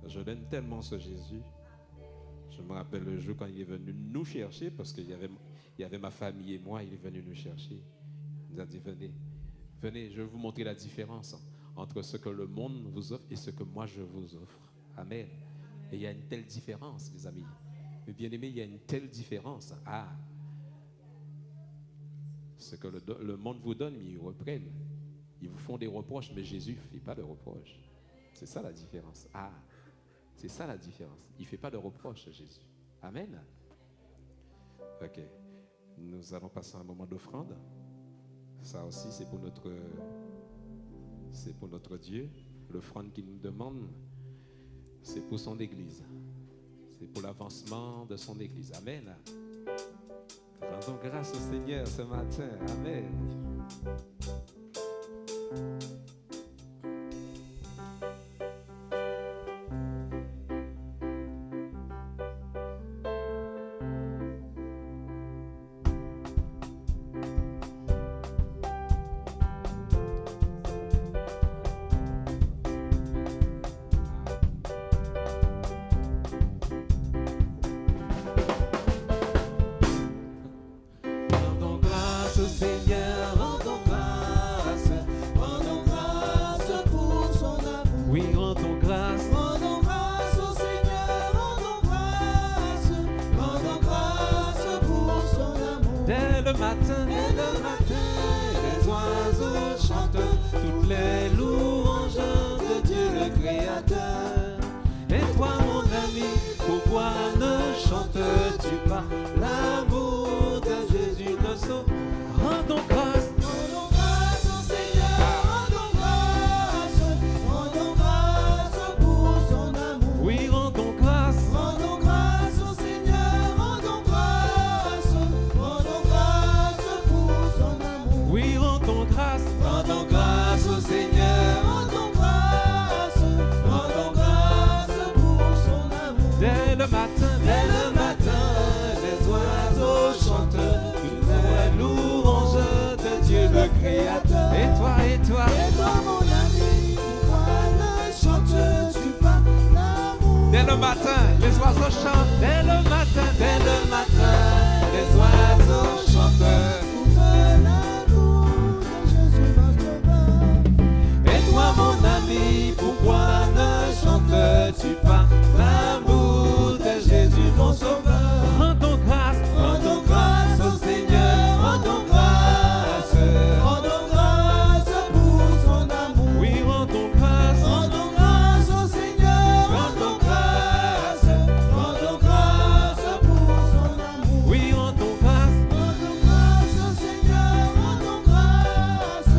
Je l'aime tellement, ce Jésus. Je me rappelle le jour quand il est venu nous chercher, parce qu'il y avait ma famille et moi, il est venu nous chercher. Il nous a dit, venez, je vais vous montrer la différence entre ce que le monde vous offre et ce que moi je vous offre. Amen. Et il y a une telle différence, mes amis. Mais bien aimés, il y a une telle différence. Ah, ce que le monde vous donne, ils reprennent. Ils vous font des reproches, mais Jésus ne fait pas de reproches. C'est ça la différence. Ah, c'est ça la différence. Il ne fait pas de reproches, Jésus. Amen. Ok. Nous allons passer un moment d'offrande. Ça aussi, c'est pour notre Dieu. L'offrande qu'il nous demande, c'est pour son Église. C'est pour l'avancement de son Église. Amen. Rendons grâce au Seigneur ce matin. Amen. Rendons grâce au Seigneur, rendons grâce pour son amour. Oui, rendons grâce. Rendons grâce au Seigneur, rendons grâce pour son amour. Dès le matin, Les oiseaux chantent toutes les louanges de Dieu le Créateur. Et toi, mon ami, pourquoi ne chantes-tu pas l'amour de Jésus notre sauveur? Rendons grâce. Rendons grâce le matin, les oiseaux chantent. Dès le matin, les oiseaux chantent. Et toi, mon ami, pourquoi ne chantes-tu pas l'amour de Jésus, mon sauveur? Rendons grâce au Seigneur, rendons grâce pour son amour. Oui, rendons grâce au Seigneur, rendons grâce pour son amour. Oui, rendons grâce au Seigneur, rendons grâce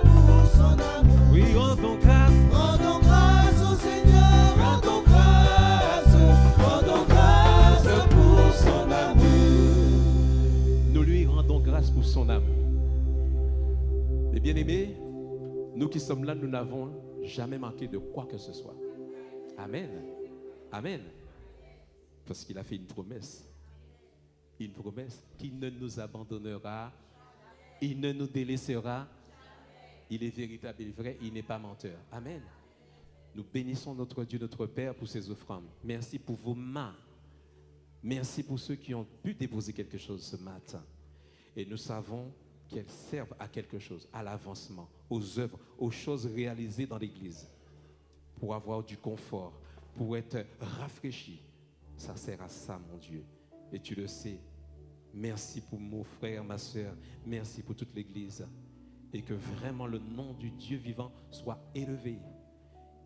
pour son amour. Oui, rendons grâce au Seigneur, rendons grâce pour son amour. Nous lui rendons grâce pour son amour. Mais bien aimés, nous qui sommes là, nous n'avons jamais manqué de quoi que ce soit. Amen. Amen. Parce qu'il a fait une promesse qu'il ne nous abandonnera, il ne nous délaissera. Il est véritable, il est vrai, il n'est pas menteur. Amen. Nous bénissons notre Dieu, notre Père pour ces offrandes. Merci pour vos mains. Merci pour ceux qui ont pu déposer quelque chose ce matin. Et nous savons qu'elles servent à quelque chose, à l'avancement, aux œuvres, aux choses réalisées dans l'Église. Pour avoir du confort, pour être rafraîchi. Ça sert à ça, mon Dieu. Et tu le sais. Merci pour mon frère, ma soeur. Merci pour toute l'Église. Et que vraiment le nom du Dieu vivant soit élevé.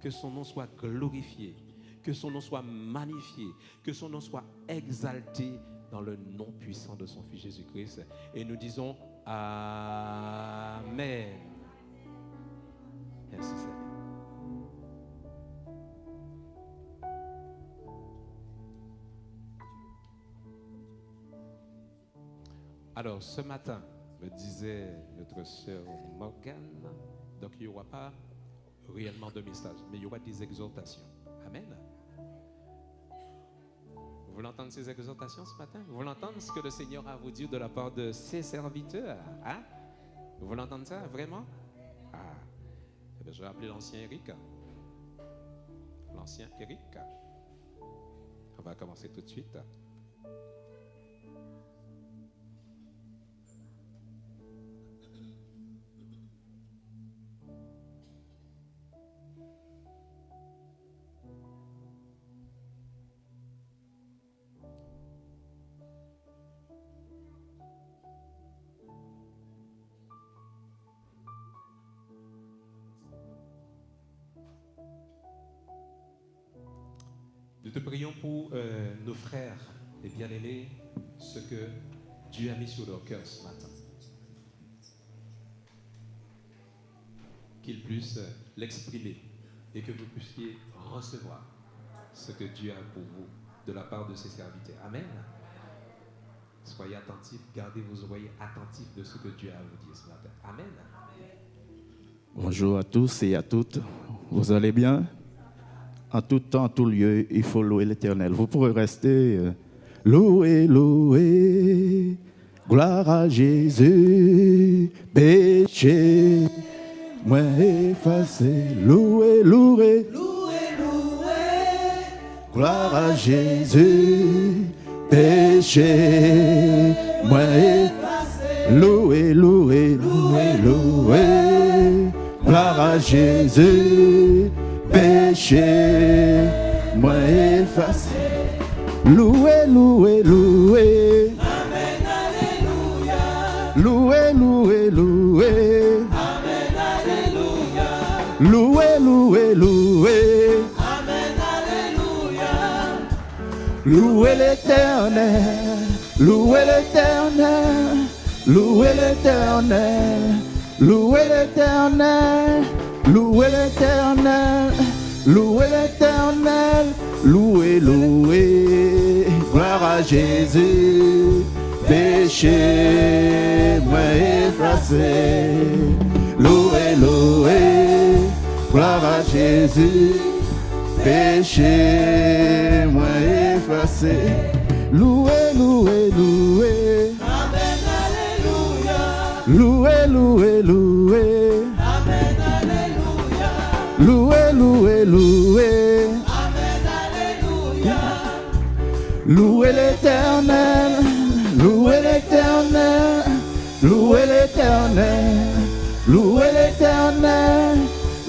Que son nom soit glorifié. Que son nom soit magnifié. Que son nom soit exalté dans le nom puissant de son Fils Jésus-Christ. Et nous disons Amen. Merci Seigneur. Alors ce matin, me disait notre sœur Morgane, donc il n'y aura pas réellement de message, mais il y aura des exhortations. Amen. Vous voulez entendre ces exhortations ce matin? Vous voulez entendre ce que le Seigneur a à vous dire de la part de ses serviteurs? Hein? Vous voulez entendre ça vraiment? Ah. Eh bien, je vais appeler l'ancien Eric. L'ancien Eric. On va commencer tout de suite. Nous te prions pour nos frères et bien-aimés, ce que Dieu a mis sur leur cœur ce matin. Qu'ils puissent l'exprimer et que vous puissiez recevoir ce que Dieu a pour vous de la part de ses serviteurs. Amen. Soyez attentifs, gardez vos oreilles attentifs de ce que Dieu a à vous dire ce matin. Amen. Bonjour à tous et à toutes. Vous allez bien? En tout temps, en tout lieu, il faut louer l'Éternel. Vous pourrez rester. Louez, louez, gloire à Jésus, péché, moi effacé. Louez, louez, Louez, louez, gloire à Jésus, péché, moi effacé. Louez, louez, louez, louez, gloire à Jésus, péché, moi effacé. Louez, louez, louez. Amen, Alléluia. Louez, louez, louez. Amen, Alléluia. Louez, louez, louez. Amen, Alléluia. Louez l'Éternel. Louez l'Éternel. Louez l'Éternel. Louez l'Éternel. Louez l'Éternel. Louez l'Éternel. Louez, louez, gloire à Jésus, péché, moi effacé. Louez, louez, gloire à Jésus, péché, moi effacé. Louez, louez, louez. Amen, Alléluia. Louez, louez, louez. Amen, Alléluia. Louez, louez, louez. louez l'Éternel,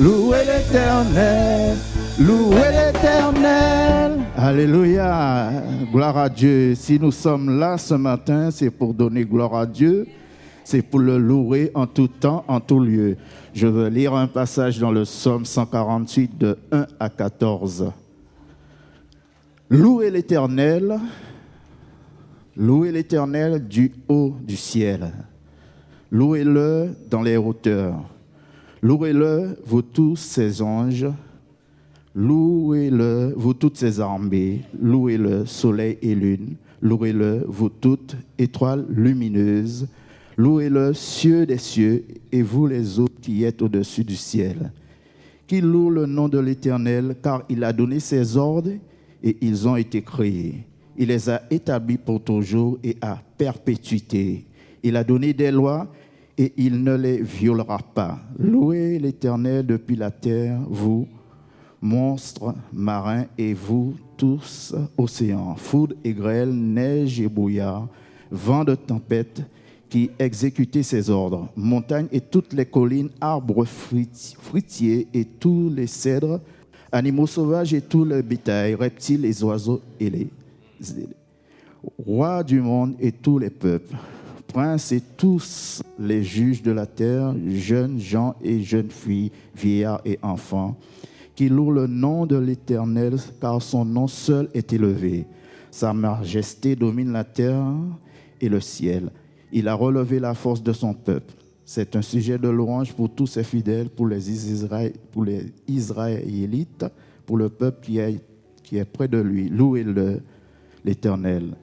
louez l'Éternel, louez l'Éternel. Alléluia, gloire à Dieu. Si nous sommes là ce matin, c'est pour donner gloire à Dieu, c'est pour le louer en tout temps, en tout lieu. Je veux lire un passage dans le Psaume 148 de 1 à 14. Louez l'Éternel du haut du ciel. Louez-le dans les hauteurs. Louez-le, vous tous ses anges. Louez-le, vous toutes ses armées. Louez-le, soleil et lune. Louez-le, vous toutes étoiles lumineuses. Louez-le, cieux des cieux, et vous les eaux qui êtes au-dessus du ciel. Qu'il loue le nom de l'Éternel, car il a donné ses ordres, et ils ont été créés. Il les a établis pour toujours et à perpétuité. Il a donné des lois, et il ne les violera pas. Louez l'Éternel depuis la terre, vous, monstres marins, et vous tous, océans, foudre et grêle, neige et brouillard, vent de tempête, qui exécutez ses ordres, montagnes et toutes les collines, arbres fruitiers et tous les cèdres, animaux sauvages et tout le bétail, reptiles, les oiseaux et les rois du monde et tous les peuples, princes et tous les juges de la terre, jeunes gens et jeunes filles, vieillards et enfants, qui louent le nom de l'Éternel, car son nom seul est élevé. Sa majesté domine la terre et le ciel. Il a relevé la force de son peuple. C'est un sujet de louange pour tous ses fidèles, pour les Israélites, pour le peuple qui est près de lui. Louez-le, l'Éternel.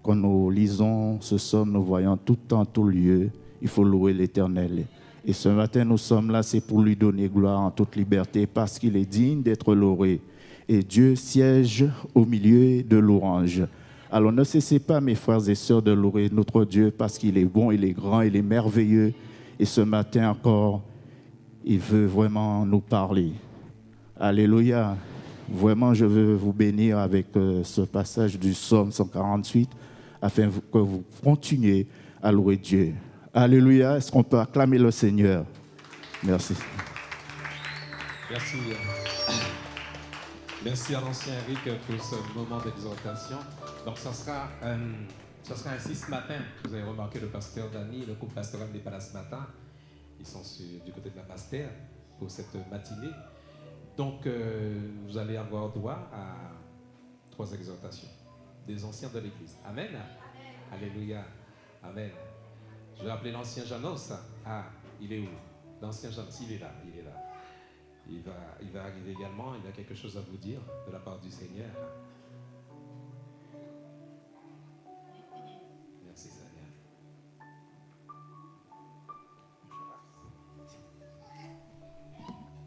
Quand nous lisons ce psaume, nous voyons tout temps, tout lieu, il faut louer l'Éternel. Et ce matin, nous sommes là, c'est pour lui donner gloire en toute liberté, parce qu'il est digne d'être loué. Et Dieu siège au milieu de louanges. Alors ne cessez pas, mes frères et sœurs, de louer notre Dieu, parce qu'il est bon, il est grand, il est merveilleux. Et ce matin encore, il veut vraiment nous parler. Alléluia. Vraiment, je veux vous bénir avec ce passage du psaume 148, afin que vous continuiez à louer Dieu. Alléluia. Est-ce qu'on peut acclamer le Seigneur? Merci. Merci. Merci à l'ancien Eric pour ce moment d'exhortation. Donc, ça sera ainsi ce matin. Vous avez remarqué le pasteur Dani, le couple pastoral n'est pas là ce matin. Ils sont du côté de la Pasteur pour cette matinée. Donc, vous allez avoir droit à 3 exhortations des anciens de l'Église. Amen. Alléluia. Amen. Je vais appeler l'ancien Janos. Ah, il est où? L'ancien Janos, il est là. Il va arriver également. Il a quelque chose à vous dire de la part du Seigneur. Merci Seigneur.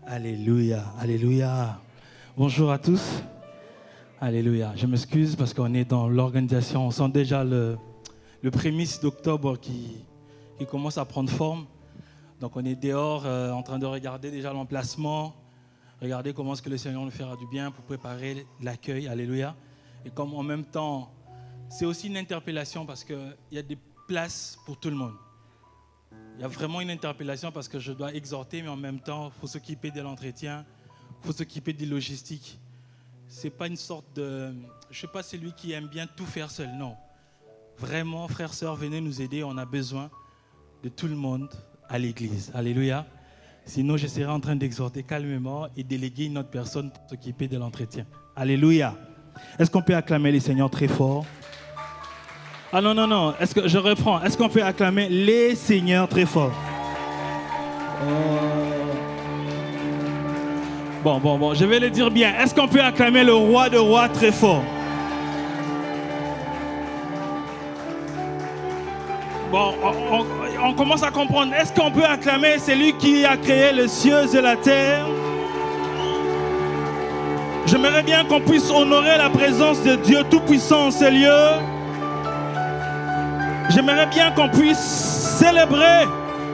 Alléluia, alléluia. Bonjour à tous. Alléluia. Je m'excuse parce qu'on est dans l'organisation. On sent déjà le prémisse d'octobre qui commence à prendre forme. Donc on est dehors en train de regarder déjà l'emplacement, regarder comment est-ce que le Seigneur nous fera du bien pour préparer l'accueil. Alléluia. Et comme en même temps, c'est aussi une interpellation parce qu'il y a des places pour tout le monde. Il y a vraiment une interpellation parce que je dois exhorter, mais en même temps, il faut s'occuper de l'entretien, il faut s'occuper des logistiques. Ce n'est pas une sorte de... Je ne suis pas celui qui aime bien tout faire seul, non. Vraiment, frères, sœurs, venez nous aider, on a besoin de tout le monde à l'église. Alléluia. Sinon, je serai en train d'exhorter calmement et déléguer une autre personne pour s'occuper de l'entretien. Alléluia. Est-ce qu'on peut acclamer les Seigneurs très fort? Ah non. Est-ce que je reprends? Est-ce qu'on peut acclamer les Seigneurs très fort? Bon, je vais le dire bien. Est-ce qu'on peut acclamer le roi de rois très fort? Bon, on commence à comprendre. Est-ce qu'on peut acclamer celui qui a créé les cieux et la terre? J'aimerais bien qu'on puisse honorer la présence de Dieu Tout-Puissant en ces lieux. J'aimerais bien qu'on puisse célébrer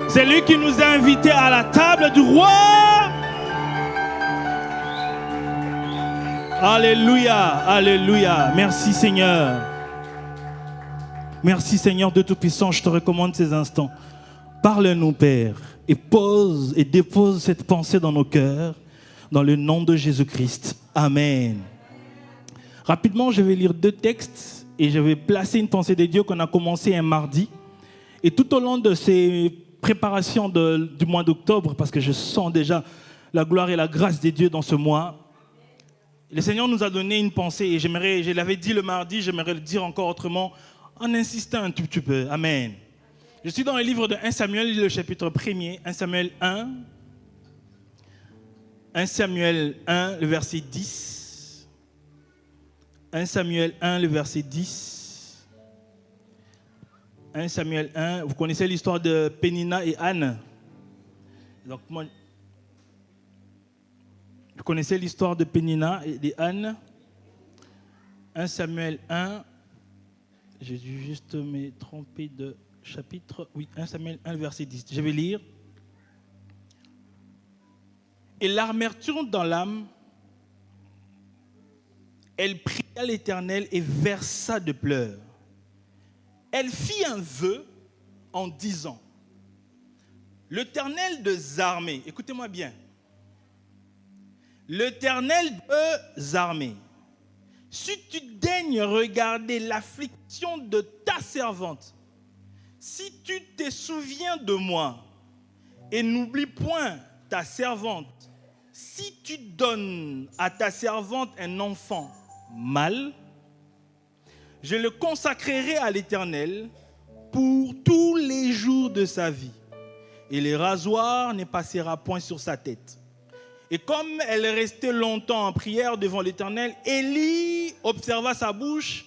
celui qui nous a invités à la table du roi. Alléluia, alléluia. Merci Seigneur. Merci Seigneur de Tout-Puissant, je te recommande ces instants. Parle-nous Père. et pose et dépose cette pensée dans nos cœurs, dans le nom de Jésus-Christ. Amen. Rapidement, je vais lire 2 textes et je vais placer une pensée de Dieu qu'on a commencé un mardi. Et tout au long de ces préparations du mois d'octobre, parce que je sens déjà la gloire et la grâce de Dieu dans ce mois, le Seigneur nous a donné une pensée et je l'avais dit le mardi, j'aimerais le dire encore autrement, en insistant un tout petit peu. Amen. Je suis dans le livre de 1 Samuel, le chapitre 1er, 1 Samuel 1. 1 Samuel 1, le verset 10. 1 Samuel 1, le verset 10. 1 Samuel 1, vous connaissez l'histoire de Pénina et Anne. Donc moi, vous connaissez l'histoire de Pénina et d'Anne. 1 Samuel 1, j'ai dû juste me tromper de chapitre. Oui, 1 Samuel 1, verset 10. Je vais lire. Et l'amertume dans l'âme, elle pria l'Éternel et versa de pleurs. Elle fit un vœu en disant, l'Éternel des armées, écoutez-moi bien, l'Éternel des armées, si tu daignes regarder l'affliction de ta servante, si tu te souviens de moi et n'oublie point ta servante, si tu donnes à ta servante un enfant mâle, je le consacrerai à l'Éternel pour tous les jours de sa vie, et les rasoirs ne passera point sur sa tête. Et comme elle restait longtemps en prière devant l'Éternel, Élie observa sa bouche.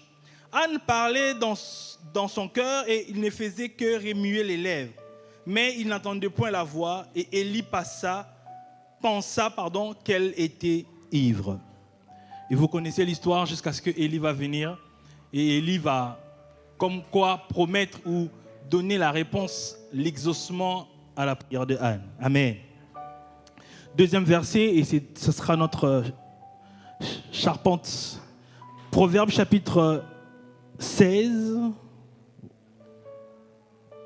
Anne parlait dans son cœur et il ne faisait que remuer les lèvres. Mais il n'entendait point la voix et Élie pensa qu'elle était ivre. Et vous connaissez l'histoire jusqu'à ce que Élie va venir et Élie va comme quoi promettre ou donner la réponse, l'exaucement à la prière de Anne. Amen. Deuxième verset, et ce sera notre charpente. Proverbe chapitre 16,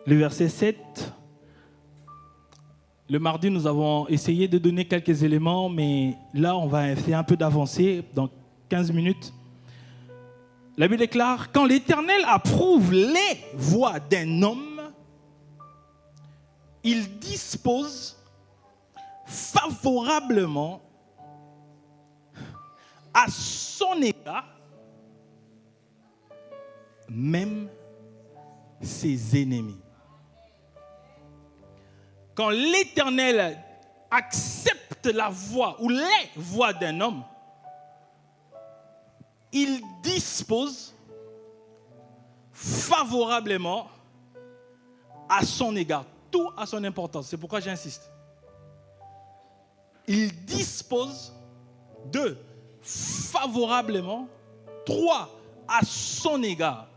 le verset 7. Le mardi, nous avons essayé de donner quelques éléments, mais là, on va faire un peu d'avancer dans 15 minutes. La Bible déclare, quand l'Éternel approuve les voies d'un homme, il dispose favorablement à son égard, même ses ennemis. Quand l'Éternel accepte la voie ou les voies d'un homme, il dispose favorablement à son égard. Tout a son importance. C'est pourquoi j'insiste. Il dispose de favorablement, 3, à son égard,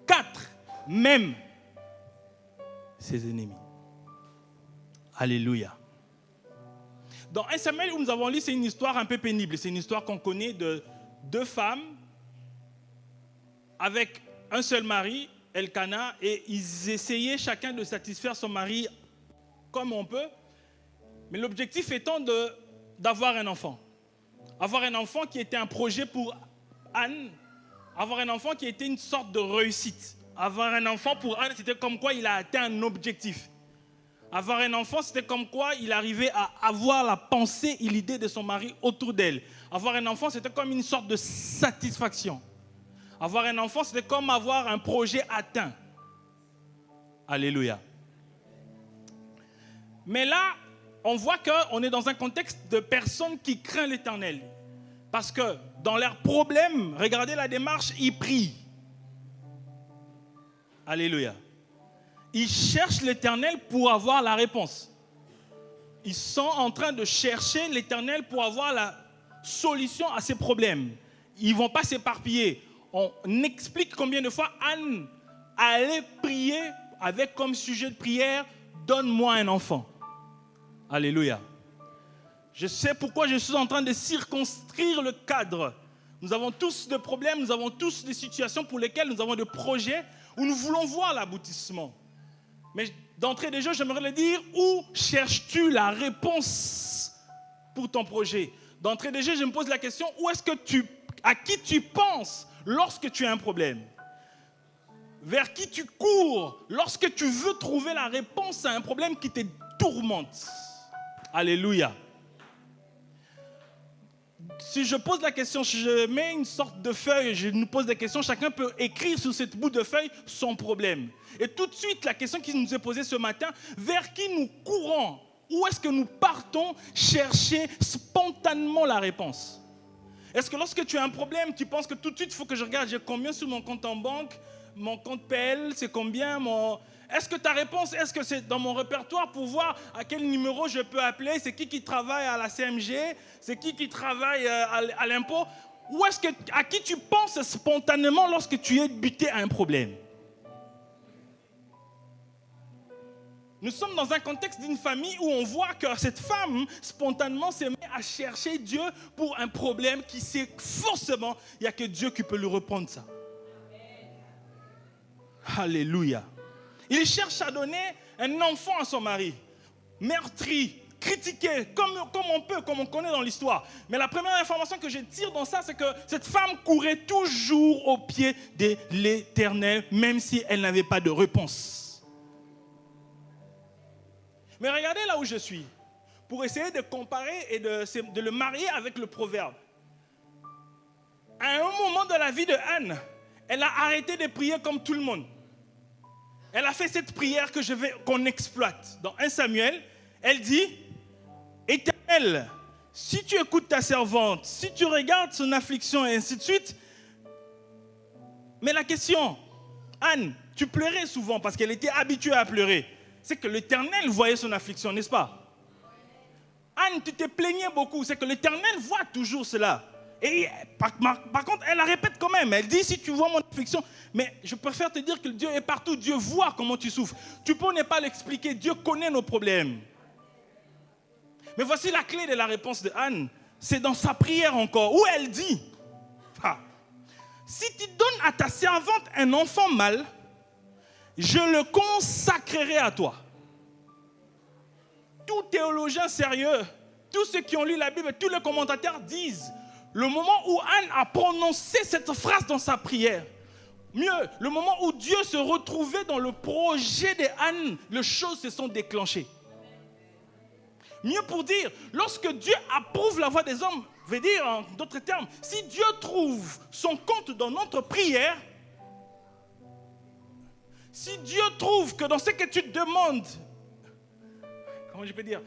4, même ses ennemis. Alléluia. Dans 1 Samuel où nous avons lu, c'est une histoire un peu pénible. C'est une histoire qu'on connaît de 2 femmes avec un seul mari, Elkana, et ils essayaient chacun de satisfaire son mari comme on peut. Mais l'objectif étant d'avoir un enfant. Avoir un enfant qui était un projet pour Anne. Avoir un enfant qui était une sorte de réussite. Avoir un enfant pour Anne, c'était comme quoi il a atteint un objectif. Avoir un enfant, c'était comme quoi il arrivait à avoir la pensée et l'idée de son mari autour d'elle. Avoir un enfant, c'était comme une sorte de satisfaction. Avoir un enfant, c'était comme avoir un projet atteint. Alléluia. Mais là, on voit qu'on est dans un contexte de personnes qui craignent l'Éternel. Parce que dans leurs problèmes, regardez la démarche, ils prient. Alléluia. Ils cherchent l'Éternel pour avoir la réponse. Ils sont en train de chercher l'Éternel pour avoir la solution à ces problèmes. Ils ne vont pas s'éparpiller. On explique combien de fois Anne allait prier avec comme sujet de prière « Donne-moi un enfant ». Alléluia. Je sais pourquoi je suis en train de circonscrire le cadre. Nous avons tous des problèmes, nous avons tous des situations pour lesquelles nous avons des projets où nous voulons voir l'aboutissement. Mais d'entrée de jeu, j'aimerais le dire, où cherches-tu la réponse pour ton projet? D'entrée de jeu, je me pose la question, à qui tu penses lorsque tu as un problème? Vers qui tu cours lorsque tu veux trouver la réponse à un problème qui te tourmente? Alléluia. Si je pose la question, si je mets une sorte de feuille, je nous pose des questions, chacun peut écrire sur cette bout de feuille son problème. Et tout de suite, la question qui nous est posée ce matin, vers qui nous courons? Où est-ce que nous partons chercher spontanément la réponse? Est-ce que lorsque tu as un problème, tu penses que tout de suite, il faut que je regarde, j'ai combien sur mon compte en banque, mon compte PL, c'est combien Est-ce que ta réponse, est-ce que c'est dans mon répertoire pour voir à quel numéro je peux appeler? C'est qui travaille à la CMG? C'est qui travaille à l'impôt? Ou à qui tu penses spontanément lorsque tu es buté à un problème? Nous sommes dans un contexte d'une famille où on voit que cette femme, spontanément, se met à chercher Dieu pour un problème qui sait forcément, il n'y a que Dieu qui peut lui répondre ça. Alléluia. Il cherche à donner un enfant à son mari, meurtri, critiqué, comme on peut, comme on connaît dans l'histoire. Mais la première information que je tire dans ça, c'est que cette femme courait toujours au pied de l'Éternel, même si elle n'avait pas de réponse. Mais regardez là où je suis, pour essayer de comparer et de le marier avec le proverbe. À un moment de la vie de Anne, elle a arrêté de prier comme tout le monde. Elle a fait cette prière qu'on exploite. Dans 1 Samuel, elle dit, Éternel, si tu écoutes ta servante, si tu regardes son affliction et ainsi de suite. Mais la question, Anne, tu pleurais souvent parce qu'elle était habituée à pleurer. C'est que l'Éternel voyait son affliction, n'est-ce pas? Anne, tu te plaignais beaucoup, c'est que l'Éternel voit toujours cela. Et par contre, elle la répète quand même. Elle dit, si tu vois mon affliction, mais je préfère te dire que Dieu est partout. Dieu voit comment tu souffres. Tu peux ne pas l'expliquer. Dieu connaît nos problèmes. Mais voici la clé de la réponse de Anne. C'est dans sa prière encore, où elle dit, si tu donnes à ta servante un enfant mâle, je le consacrerai à toi. Tout théologien sérieux, tous ceux qui ont lu la Bible, tous les commentateurs disent, le moment où Anne a prononcé cette phrase dans sa prière, mieux, le moment où Dieu se retrouvait dans le projet de Anne, les choses se sont déclenchées. Mieux pour dire, lorsque Dieu approuve la voix des hommes, veut dire en d'autres termes, si Dieu trouve son compte dans notre prière, si Dieu trouve que dans ce que tu demandes, comment je peux dire,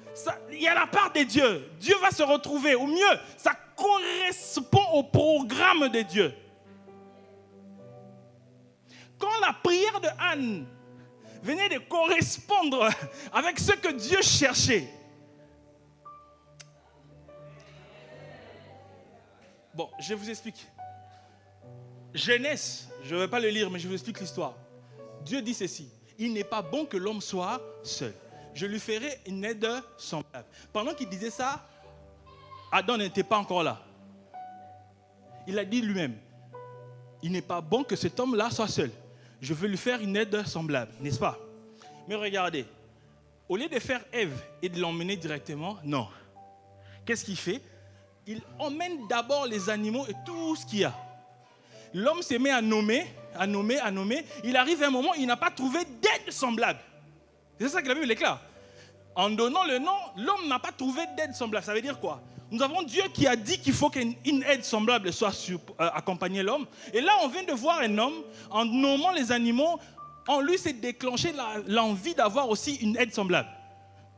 il y a la part de Dieu, Dieu va se retrouver, ou mieux, ça correspond au programme de Dieu. Quand la prière de Anne venait de correspondre avec ce que Dieu cherchait, bon, je vous explique. Genèse, je ne vais pas le lire, mais je vous explique l'histoire. Dieu dit ceci, il n'est pas bon que l'homme soit seul. Je lui ferai une aide semblable. Pendant qu'il disait ça, Adam n'était pas encore là. Il a dit lui-même, il n'est pas bon que cet homme-là soit seul. Je veux lui faire une aide semblable, n'est-ce pas? Mais regardez, au lieu de faire Ève et de l'emmener directement, non. Qu'est-ce qu'il fait? Il emmène d'abord les animaux et tout ce qu'il y a. L'homme se met à nommer. Il arrive à un moment, il n'a pas trouvé d'aide semblable. C'est ça que la Bible déclare. En donnant le nom, l'homme n'a pas trouvé d'aide semblable. Ça veut dire quoi? Nous avons Dieu qui a dit qu'il faut qu'une aide semblable soit accompagner l'homme. Et là, on vient de voir un homme, en nommant les animaux, en lui s'est déclenché l'envie d'avoir aussi une aide semblable.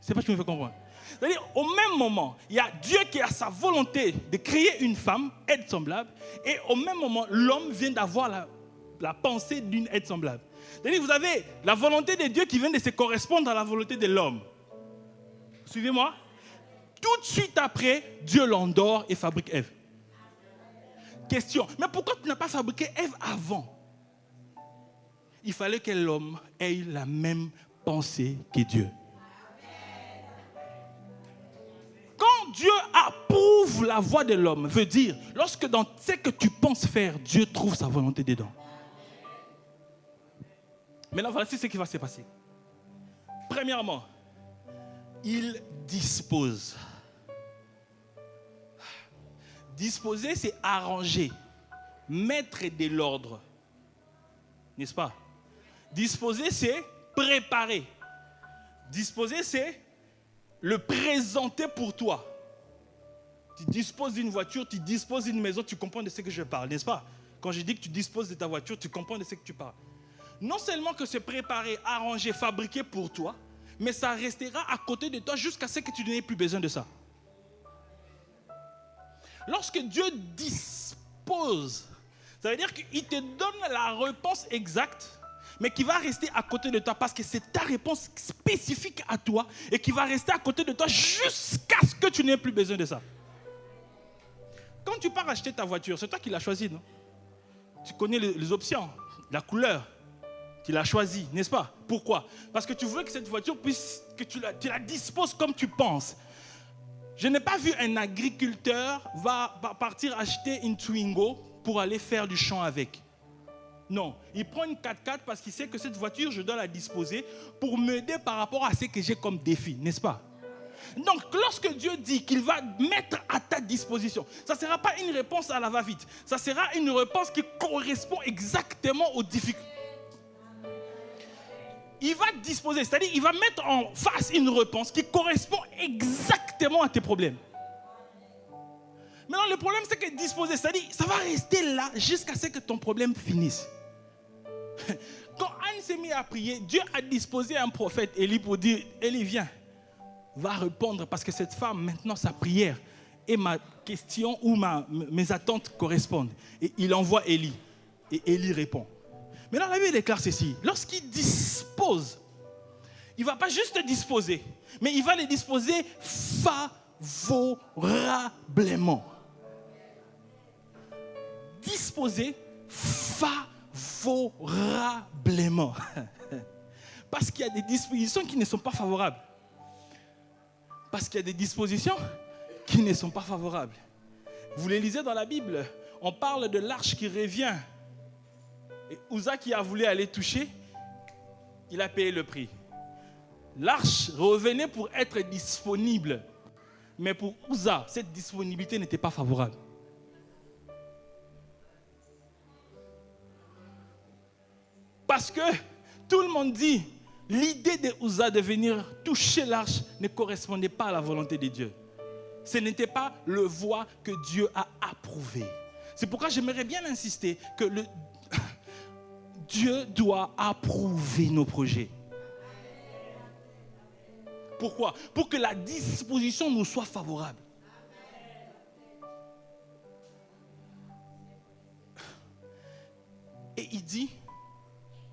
C'est pas ce que je me fais comprendre. C'est-à-dire, au même moment, il y a Dieu qui a sa volonté de créer une femme, aide semblable, et au même moment, l'homme vient d'avoir la pensée d'une aide semblable. C'est-à-dire, vous avez la volonté de Dieu qui vient de se correspondre à la volonté de l'homme. Suivez-moi. Tout de suite après, Dieu l'endort et fabrique Ève. Question, mais pourquoi tu n'as pas fabriqué Ève avant? Il fallait que l'homme ait la même pensée que Dieu. Quand Dieu approuve la voix de l'homme, veut dire, lorsque dans ce que tu penses faire, Dieu trouve sa volonté dedans. Maintenant, voici ce qui va se passer. Premièrement, il dispose. Disposer, c'est arranger, mettre de l'ordre. N'est-ce pas? Disposer, c'est préparer. Disposer, c'est le présenter pour toi. Tu disposes d'une voiture, tu disposes d'une maison, tu comprends de ce que je parle, n'est-ce pas? Quand je dis que tu disposes de ta voiture, tu comprends de ce que tu parles. Non seulement que c'est préparé, arrangé, fabriqué pour toi, mais ça restera à côté de toi jusqu'à ce que tu n'aies plus besoin de ça. Lorsque Dieu dispose, ça veut dire qu'il te donne la réponse exacte, mais qui va rester à côté de toi parce que c'est ta réponse spécifique à toi et qui va rester à côté de toi jusqu'à ce que tu n'aies plus besoin de ça. Quand tu pars acheter ta voiture, c'est toi qui l'as choisie, non? Tu connais les options, la couleur, tu l'as choisie, n'est-ce pas? Pourquoi? Parce que tu veux que cette voiture puisse, que tu la disposes comme tu penses. Je n'ai pas vu un agriculteur va partir acheter une Twingo pour aller faire du champ avec. Non, il prend une 4x4 parce qu'il sait que cette voiture, je dois la disposer pour m'aider par rapport à ce que j'ai comme défi, n'est-ce pas? Donc, lorsque Dieu dit qu'il va mettre à ta disposition, ça ne sera pas une réponse à la va-vite. Ça sera une réponse qui correspond exactement aux difficultés. Il va disposer, c'est-à-dire il va mettre en face une réponse qui correspond exactement à tes problèmes. Maintenant, le problème, c'est que disposer, c'est-à-dire ça va rester là jusqu'à ce que ton problème finisse. Quand Anne s'est mise à prier, Dieu a disposé un prophète, Élie, pour dire, Élie, viens, va répondre parce que cette femme, maintenant, sa prière et ma question ou mes attentes correspondent. Et il envoie Élie. Et Élie répond. Maintenant, la Bible déclare ceci. Lorsqu'il dispose, il ne va pas juste disposer, mais il va les disposer favorablement. Disposer favorablement. Parce qu'il y a des dispositions qui ne sont pas favorables. Parce qu'il y a des dispositions qui ne sont pas favorables. Vous les lisez dans la Bible. On parle de l'arche qui revient. Et Uza qui a voulu aller toucher, il a payé le prix. L'arche revenait pour être disponible. Mais pour Uza, cette disponibilité n'était pas favorable. Parce que tout le monde dit, l'idée de Uza de venir toucher l'arche ne correspondait pas à la volonté de Dieu. Ce n'était pas le voie que Dieu a approuvé. C'est pourquoi j'aimerais bien insister que Dieu doit approuver nos projets. Pourquoi? Pour que la disposition nous soit favorable. Et il dit,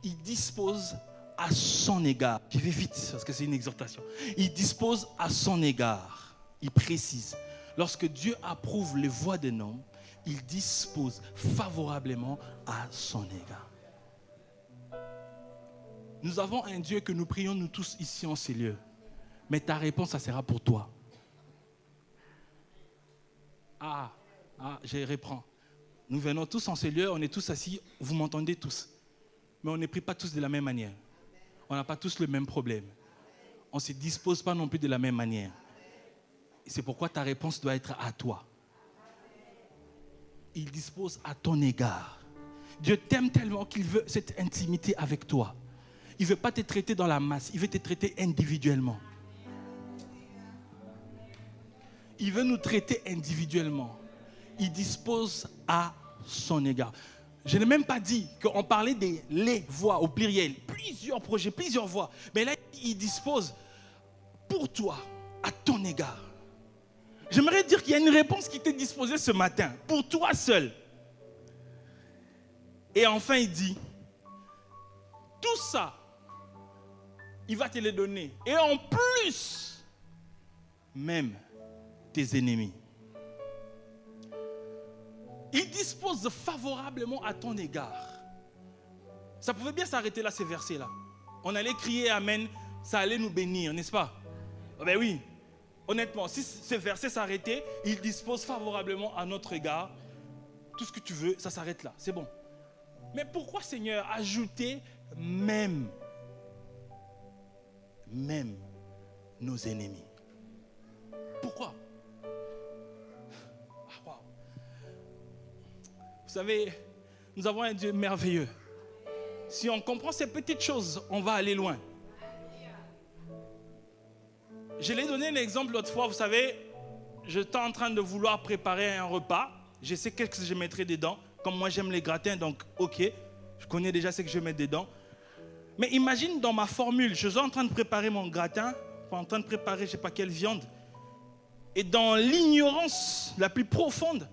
il dispose à son égard. Je vais vite parce que c'est une exhortation. Il dispose à son égard. Il précise. Lorsque Dieu approuve les voies d'un homme, il dispose favorablement à son égard. Nous avons un Dieu que nous prions nous tous ici en ces lieux. Mais ta réponse, ça sera pour toi. Je reprends. Nous venons tous en ces lieux, on est tous assis, vous m'entendez tous. Mais on ne prie pas tous de la même manière. On n'a pas tous le même problème. On ne se dispose pas non plus de la même manière. Et c'est pourquoi ta réponse doit être à toi. Il dispose à ton égard. Dieu t'aime tellement qu'il veut cette intimité avec toi. Il ne veut pas te traiter dans la masse, il veut te traiter individuellement. Il veut nous traiter individuellement. Il dispose à son égard. Je n'ai même pas dit qu'on parlait des les voies au pluriel. Plusieurs projets, plusieurs voies. Mais là, il dispose pour toi, à ton égard. J'aimerais dire qu'il y a une réponse qui t'est disposée ce matin, pour toi seul. Et enfin, il dit, tout ça, il va te les donner. Et en plus, même tes ennemis. Il dispose favorablement à ton égard. Ça pouvait bien s'arrêter là, ces versets-là. On allait crier Amen, ça allait nous bénir, n'est-ce pas? Ben oui, honnêtement, si ces versets s'arrêtaient, il dispose favorablement à notre égard. Tout ce que tu veux, ça s'arrête là, c'est bon. Mais pourquoi, Seigneur, ajouter même? même nos ennemis. Pourquoi? Wow. Vous savez, nous avons un Dieu merveilleux. Si on comprend ces petites choses, on va aller loin. Je l'ai donné l'exemple l'autre fois, vous savez, j'étais en train de vouloir préparer un repas. Je sais qu'est-ce que je mettrai dedans. Comme moi j'aime les gratins, donc ok, je connais déjà ce que je vais mettre dedans. Mais imagine dans ma formule, je suis en train de préparer mon gratin, en train de préparer je ne sais pas quelle viande. Et dans l'ignorance la plus profonde,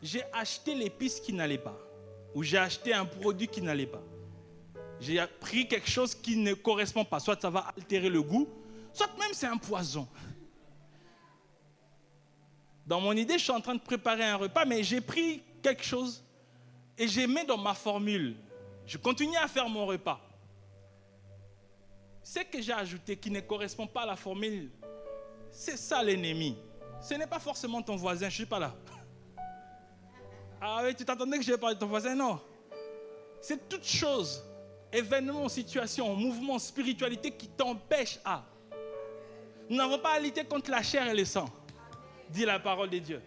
j'ai acheté l'épice qui n'allait pas. Ou j'ai acheté un produit qui n'allait pas. J'ai pris quelque chose qui ne correspond pas. Soit ça va altérer le goût, soit même c'est un poison. Dans mon idée, je suis en train de préparer un repas, mais j'ai pris quelque chose et j'ai mis dans ma formule. Je continue à faire mon repas. Ce que j'ai ajouté qui ne correspond pas à la formule, c'est ça l'ennemi. Ce n'est pas forcément ton voisin, je ne suis pas là. Ah oui, tu t'attendais que je vais parler de ton voisin? Non. C'est toute chose, événement, situation, mouvement, spiritualité qui t'empêche à. Nous n'avons pas à lutter contre la chair et le sang, dit la parole de Dieu.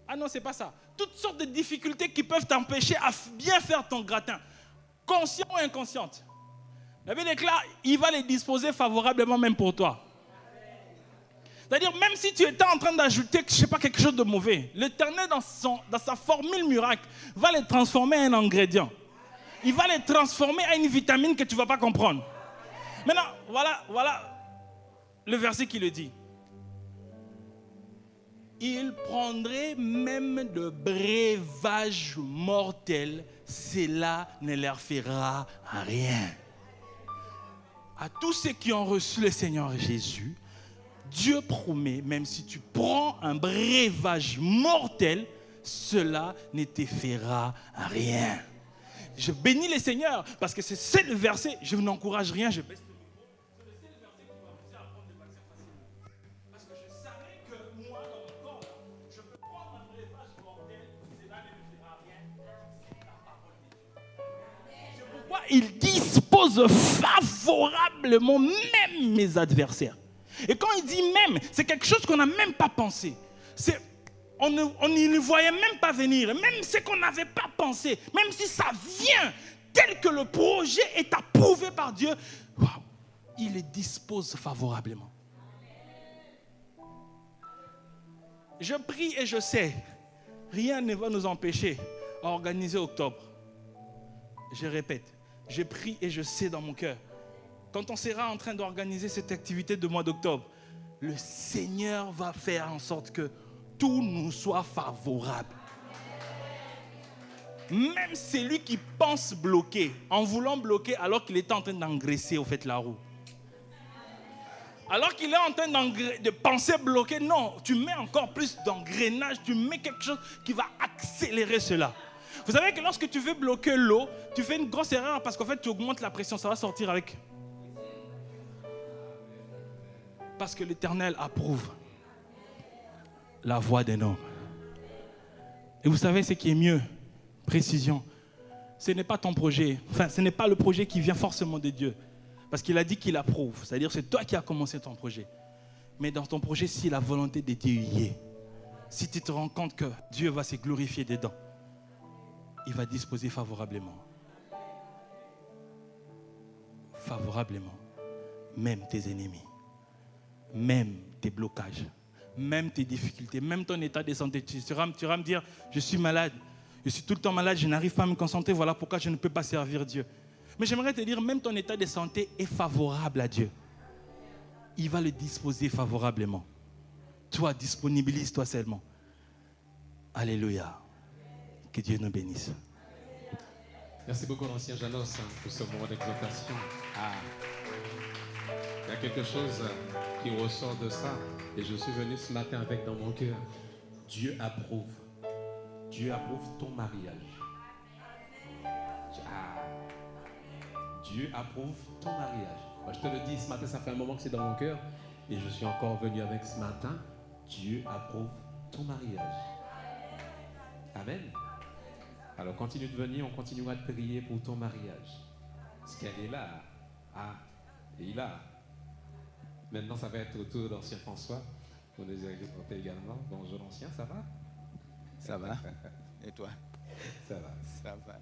Ah non, c'est pas ça. Toutes sortes de difficultés qui peuvent t'empêcher à bien faire ton gratin, conscient ou inconsciente. La Bible déclare, il va les disposer favorablement même pour toi. C'est-à-dire, même si tu étais en train d'ajouter, je ne sais pas, quelque chose de mauvais, l'Éternel, dans sa formule miracle, va les transformer en un ingrédient. Il va les transformer en une vitamine que tu ne vas pas comprendre. Maintenant, voilà le verset qui le dit. Ils prendraient même de breuvages mortels, cela ne leur fera rien. À tous ceux qui ont reçu le Seigneur Jésus, Dieu promet, même si tu prends un breuvage mortel, cela ne te fera rien. Je bénis le Seigneur parce que c'est le verset, je n'encourage rien, je baisse le micro. C'est le verset qui m'a poussé à prendre le vaccin facilement. Parce que je savais que moi, dans mon corps, je peux prendre un breuvage mortel, cela ne me fera rien. C'est la parole de Dieu. C'est pourquoi il dispose favorablement même mes adversaires. Et quand il dit même, c'est quelque chose qu'on n'a même pas pensé. On ne voyait même pas venir. Même ce qu'on n'avait pas pensé, même si ça vient tel que le projet est approuvé par Dieu, wow, il les dispose favorablement. Je prie et je sais, rien ne va nous empêcher à organiser octobre. Je répète, je prie et je sais dans mon cœur, quand on sera en train d'organiser cette activité de mois d'octobre, le Seigneur va faire en sorte que tout nous soit favorable. Même celui qui pense bloquer, en voulant bloquer alors qu'il était en train d'engraisser au fait la roue. Alors qu'il est en train de penser bloquer, non, tu mets encore plus d'engrenage, tu mets quelque chose qui va accélérer cela. Vous savez que lorsque tu veux bloquer l'eau, tu fais une grosse erreur parce qu'en fait tu augmentes la pression, ça va sortir avec. Parce que l'Éternel approuve la voix d'un homme. Et vous savez ce qui est mieux, précision, ce n'est pas ton projet, enfin ce n'est pas le projet qui vient forcément de Dieu. Parce qu'il a dit qu'il approuve, c'est-à-dire c'est toi qui as commencé ton projet. Mais dans ton projet, si la volonté de Dieu y est, si tu te rends compte que Dieu va se glorifier dedans, il va disposer favorablement. Favorablement, même tes ennemis. Même tes blocages, même tes difficultés, même ton état de santé. Tu vas me dire, je suis malade, je suis tout le temps malade, je n'arrive pas à me concentrer, voilà pourquoi je ne peux pas servir Dieu. Mais j'aimerais te dire, même ton état de santé est favorable à Dieu. Il va le disposer favorablement. Toi, disponibilise-toi seulement. Alléluia. Que Dieu nous bénisse. Merci beaucoup, l'ancien Janos, pour ce moment d'exaltation. Il y a quelque chose qui ressort de ça. Et je suis venu ce matin avec dans mon cœur. Dieu approuve. Dieu approuve ton mariage. Dieu approuve ton mariage. Moi, je te le dis, ce matin, ça fait un moment que c'est dans mon cœur. Et je suis encore venu avec ce matin. Dieu approuve ton mariage. Amen. Alors continue de venir, on continuera de prier pour ton mariage. Parce qu'elle est là. Ah, et il a. Maintenant, ça va être au tour d'ancien François pour nous exhorter également. Bonjour ancien, ça va? Ça va. Et toi? Ça va. Ça va.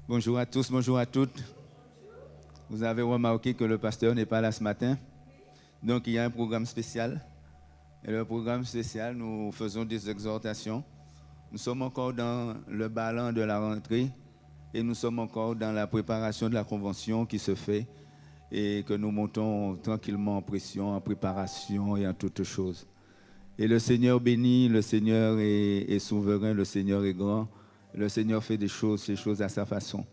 Bonjour à tous, bonjour à toutes. Vous avez remarqué que le pasteur n'est pas là ce matin. Donc, il y a un programme spécial. Et le programme spécial, nous faisons des exhortations. Nous sommes encore dans le ballon de la rentrée et nous sommes encore dans la préparation de la convention qui se fait et que nous montons tranquillement en pression, en préparation et en toutes choses. Et le Seigneur bénit, le Seigneur est souverain, le Seigneur est grand, le Seigneur fait des choses, ces choses à sa façon.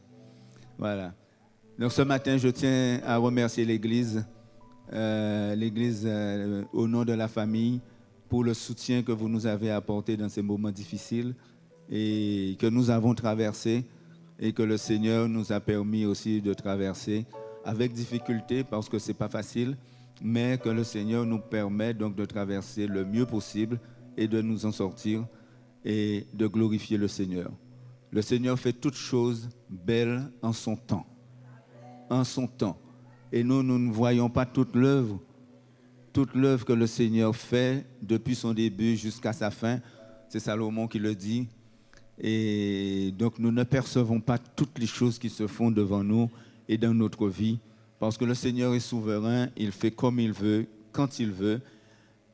Voilà. Donc ce matin, je tiens à remercier l'Église, au nom de la famille, pour le soutien que vous nous avez apporté dans ces moments difficiles et que nous avons traversés et que le Seigneur nous a permis aussi de traverser avec difficulté parce que ce n'est pas facile, mais que le Seigneur nous permet donc de traverser le mieux possible et de nous en sortir et de glorifier le Seigneur. Le Seigneur fait toutes choses belles en son temps. En son temps. Et nous ne voyons pas toute l'œuvre que le Seigneur fait depuis son début jusqu'à sa fin. C'est Salomon qui le dit. Et donc nous ne percevons pas toutes les choses qui se font devant nous et dans notre vie, parce que le Seigneur est souverain, il fait comme il veut, quand il veut,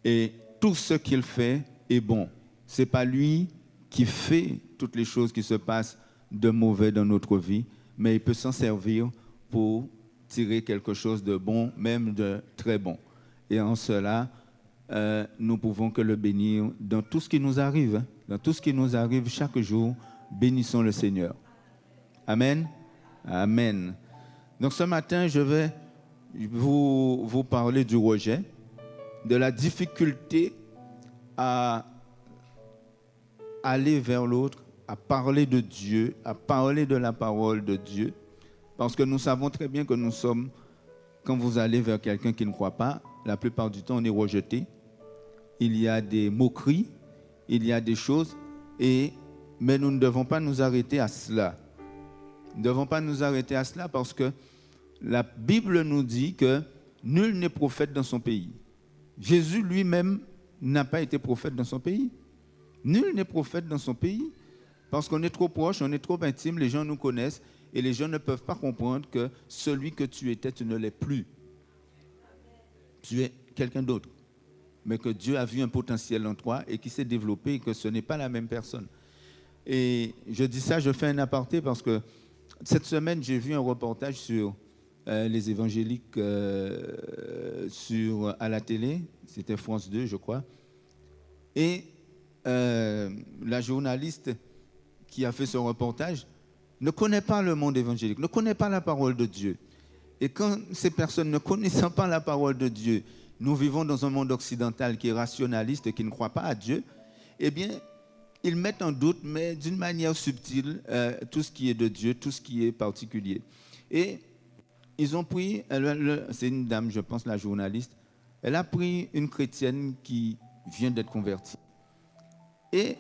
et tout ce qu'il fait est bon. Ce n'est pas lui qui fait toutes les choses qui se passent de mauvais dans notre vie, mais il peut s'en servir pour tirer quelque chose de bon, même de très bon. Et en cela, nous pouvons que le bénir dans tout ce qui nous arrive. Dans tout ce qui nous arrive chaque jour, bénissons le Seigneur. Amen. Amen. Donc ce matin, je vais vous parler du rejet, de la difficulté à aller vers l'autre, à parler de Dieu, à parler de la parole de Dieu. Parce que nous savons très bien que nous sommes, quand vous allez vers quelqu'un qui ne croit pas, la plupart du temps, on est rejeté. Il y a des moqueries, il y a des choses, mais nous ne devons pas nous arrêter à cela. Nous ne devons pas nous arrêter à cela parce que la Bible nous dit que nul n'est prophète dans son pays. Jésus lui-même n'a pas été prophète dans son pays. Nul n'est prophète dans son pays parce qu'on est trop proche, on est trop intime, les gens nous connaissent et les gens ne peuvent pas comprendre que celui que tu étais, tu ne l'es plus. Tu es quelqu'un d'autre. Mais que Dieu a vu un potentiel en toi et qui s'est développé et que ce n'est pas la même personne. Et je dis ça, je fais un aparté parce que cette semaine, j'ai vu un reportage sur les évangéliques à la télé. C'était France 2, je crois. Et la journaliste qui a fait ce reportage ne connaît pas le monde évangélique, ne connaît pas la parole de Dieu. Et quand ces personnes ne connaissant pas la parole de Dieu, nous vivons dans un monde occidental qui est rationaliste et qui ne croit pas à Dieu, eh bien, ils mettent en doute, mais d'une manière subtile, tout ce qui est de Dieu, tout ce qui est particulier. Et ils ont pris, c'est une dame, je pense, la journaliste, elle a pris une chrétienne qui vient d'être convertie. Et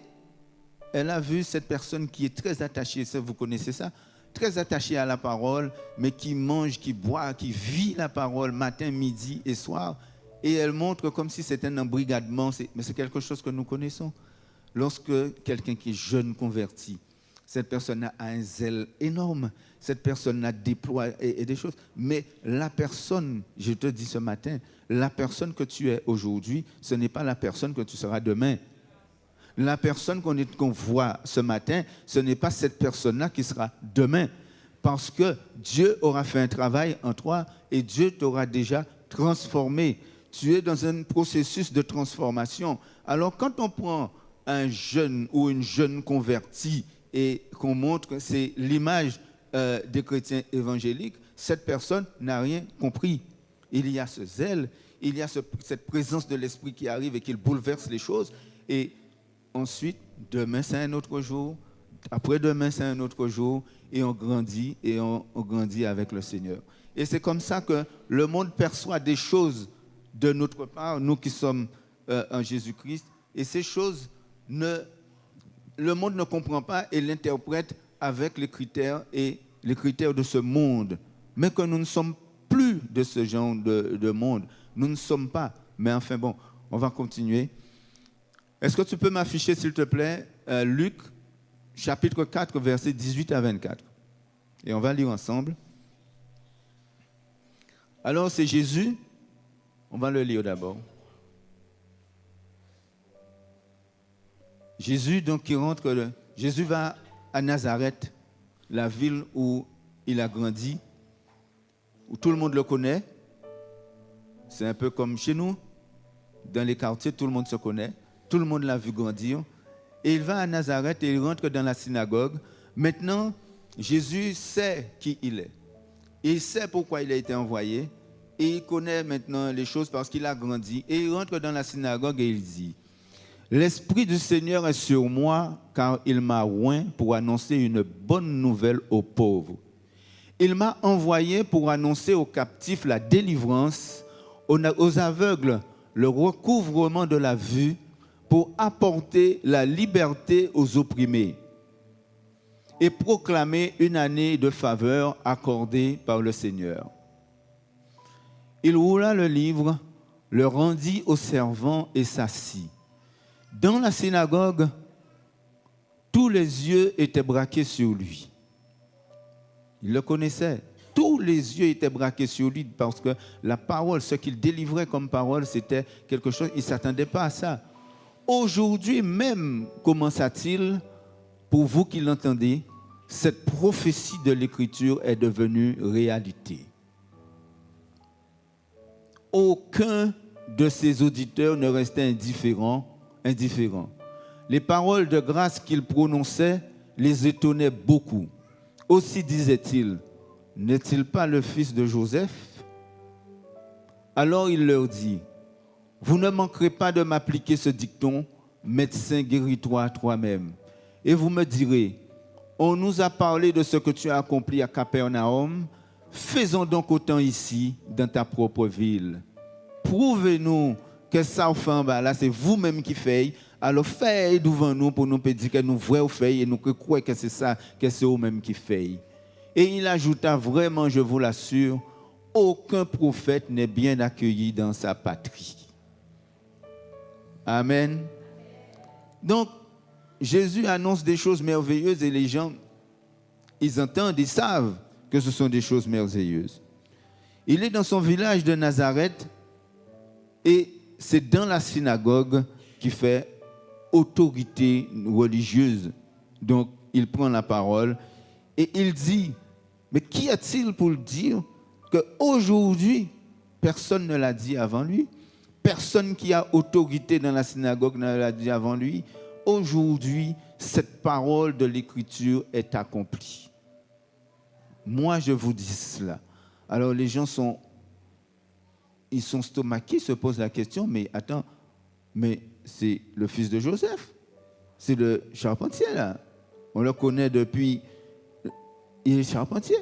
elle a vu cette personne qui est très attachée, vous connaissez ça, très attachée à la parole, mais qui mange, qui boit, qui vit la parole matin, midi et soir. Et elle montre comme si c'était un embrigadement, mais c'est quelque chose que nous connaissons. Lorsque quelqu'un qui est jeune converti, cette personne a un zèle énorme, cette personne a déployé des choses. Mais la personne, je te dis ce matin, la personne que tu es aujourd'hui, ce n'est pas la personne que tu seras demain. La personne qu'on voit ce matin, ce n'est pas cette personne-là qui sera demain. Parce que Dieu aura fait un travail en toi et Dieu t'aura déjà transformé. Tu es dans un processus de transformation. Alors quand on prend un jeune ou une jeune convertie et qu'on montre, c'est l'image des chrétiens évangéliques, cette personne n'a rien compris. Il y a ce zèle, il y a cette présence de l'esprit qui arrive et qui bouleverse les choses. Et ensuite, demain c'est un autre jour, après-demain c'est un autre jour, et on grandit avec le Seigneur. Et c'est comme ça que le monde perçoit des choses de notre part, nous qui sommes en Jésus-Christ, et ces choses, le monde ne comprend pas et l'interprète avec les critères de ce monde. Mais que nous ne sommes plus de ce genre de monde. Nous ne sommes pas. Mais enfin bon, on va continuer. Est-ce que tu peux m'afficher, s'il te plaît, Luc, chapitre 4, versets 18 à 24. Et on va lire ensemble. Alors, c'est Jésus. On va le lire d'abord. Jésus, donc, Jésus va à Nazareth, la ville où il a grandi, où tout le monde le connaît. C'est un peu comme chez nous. Dans les quartiers, tout le monde se connaît. Tout le monde l'a vu grandir. Et il va à Nazareth et il rentre dans la synagogue. Maintenant, Jésus sait qui il est. Il sait pourquoi il a été envoyé. Et il connaît maintenant les choses parce qu'il a grandi. Et il rentre dans la synagogue et il dit: l'Esprit du Seigneur est sur moi, car il m'a oint pour annoncer une bonne nouvelle aux pauvres. Il m'a envoyé pour annoncer aux captifs la délivrance, aux aveugles le recouvrement de la vue, pour apporter la liberté aux opprimés et proclamer une année de faveur accordée par le Seigneur. Il roula le livre, le rendit au servant et s'assit. Dans la synagogue, tous les yeux étaient braqués sur lui. Il le connaissait. Tous les yeux étaient braqués sur lui parce que la parole, ce qu'il délivrait comme parole, c'était quelque chose, il ne s'attendait pas à ça. Aujourd'hui même, commença-t-il, pour vous qui l'entendez, cette prophétie de l'Écriture est devenue réalité. Aucun de ses auditeurs ne restait indifférent. Les paroles de grâce qu'il prononçait les étonnaient beaucoup. Aussi disait-il: n'est-il pas le fils de Joseph? Alors il leur dit: vous ne manquerez pas de m'appliquer ce dicton: médecin, guéris-toi toi-même. Et vous me direz: on nous a parlé de ce que tu as accompli à Capernaum, faisons donc autant ici, dans ta propre ville. Prouvez-nous que ça, enfin, là, c'est vous-même qui faites. Alors faites devant nous pour nous dire que nous voyons faire et nous croyons que c'est ça, que c'est vous-même qui faites. Et il ajouta: vraiment, je vous l'assure, aucun prophète n'est bien accueilli dans sa patrie. Amen. Donc, Jésus annonce des choses merveilleuses et les gens, ils entendent, ils savent que ce sont des choses merveilleuses. Il est dans son village de Nazareth et c'est dans la synagogue qu'il fait autorité religieuse. Donc, il prend la parole et il dit: mais qui a-t-il pour le dire qu'aujourd'hui, personne ne l'a dit avant lui? Personne qui a autorité dans la synagogue ne l'a dit avant lui. Aujourd'hui, cette parole de l'Écriture est accomplie. Moi, je vous dis cela. Alors, les gens sont stomaqués, se posent la question: mais attends, mais c'est le fils de Joseph, c'est le charpentier là. On le connaît depuis, il est charpentier.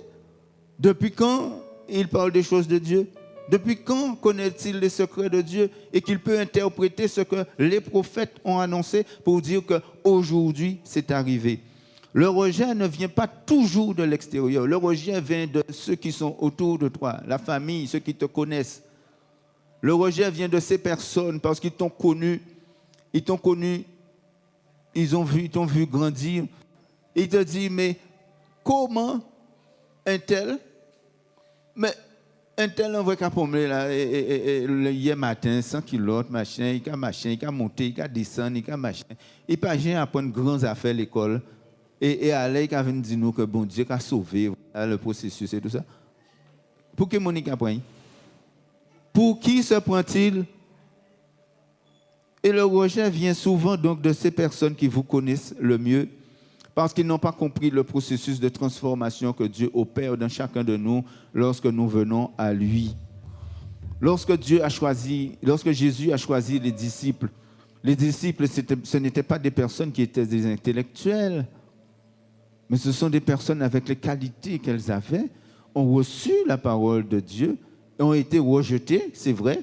Depuis quand il parle des choses de Dieu? Depuis quand connaît-il les secrets de Dieu et qu'il peut interpréter ce que les prophètes ont annoncé pour dire qu'aujourd'hui c'est arrivé? Le rejet ne vient pas toujours de l'extérieur. Le rejet vient de ceux qui sont autour de toi, la famille, ceux qui te connaissent. Le rejet vient de ces personnes parce qu'ils t'ont connu, ils t'ont vu grandir. Ils te disent: mais comment un tel, mais un tel envoie qu'à pommer là, le hier matin, 100 kilos, machin, il a monté, il a descendu, il a machin. Il n'a pas apprendre grandes affaires à l'école. Et aller, il a venu dire nous que bon Dieu a sauvé le processus et tout ça. Pour qui Monique apprend? Pour qui se prend-il? Et le rejet vient souvent donc de ces personnes qui vous connaissent le mieux, parce qu'ils n'ont pas compris le processus de transformation que Dieu opère dans chacun de nous lorsque nous venons à lui. Lorsque Jésus a choisi les disciples, ce n'étaient pas des personnes qui étaient des intellectuels, mais ce sont des personnes avec les qualités qu'elles avaient, ont reçu la parole de Dieu, ont été rejetées, c'est vrai,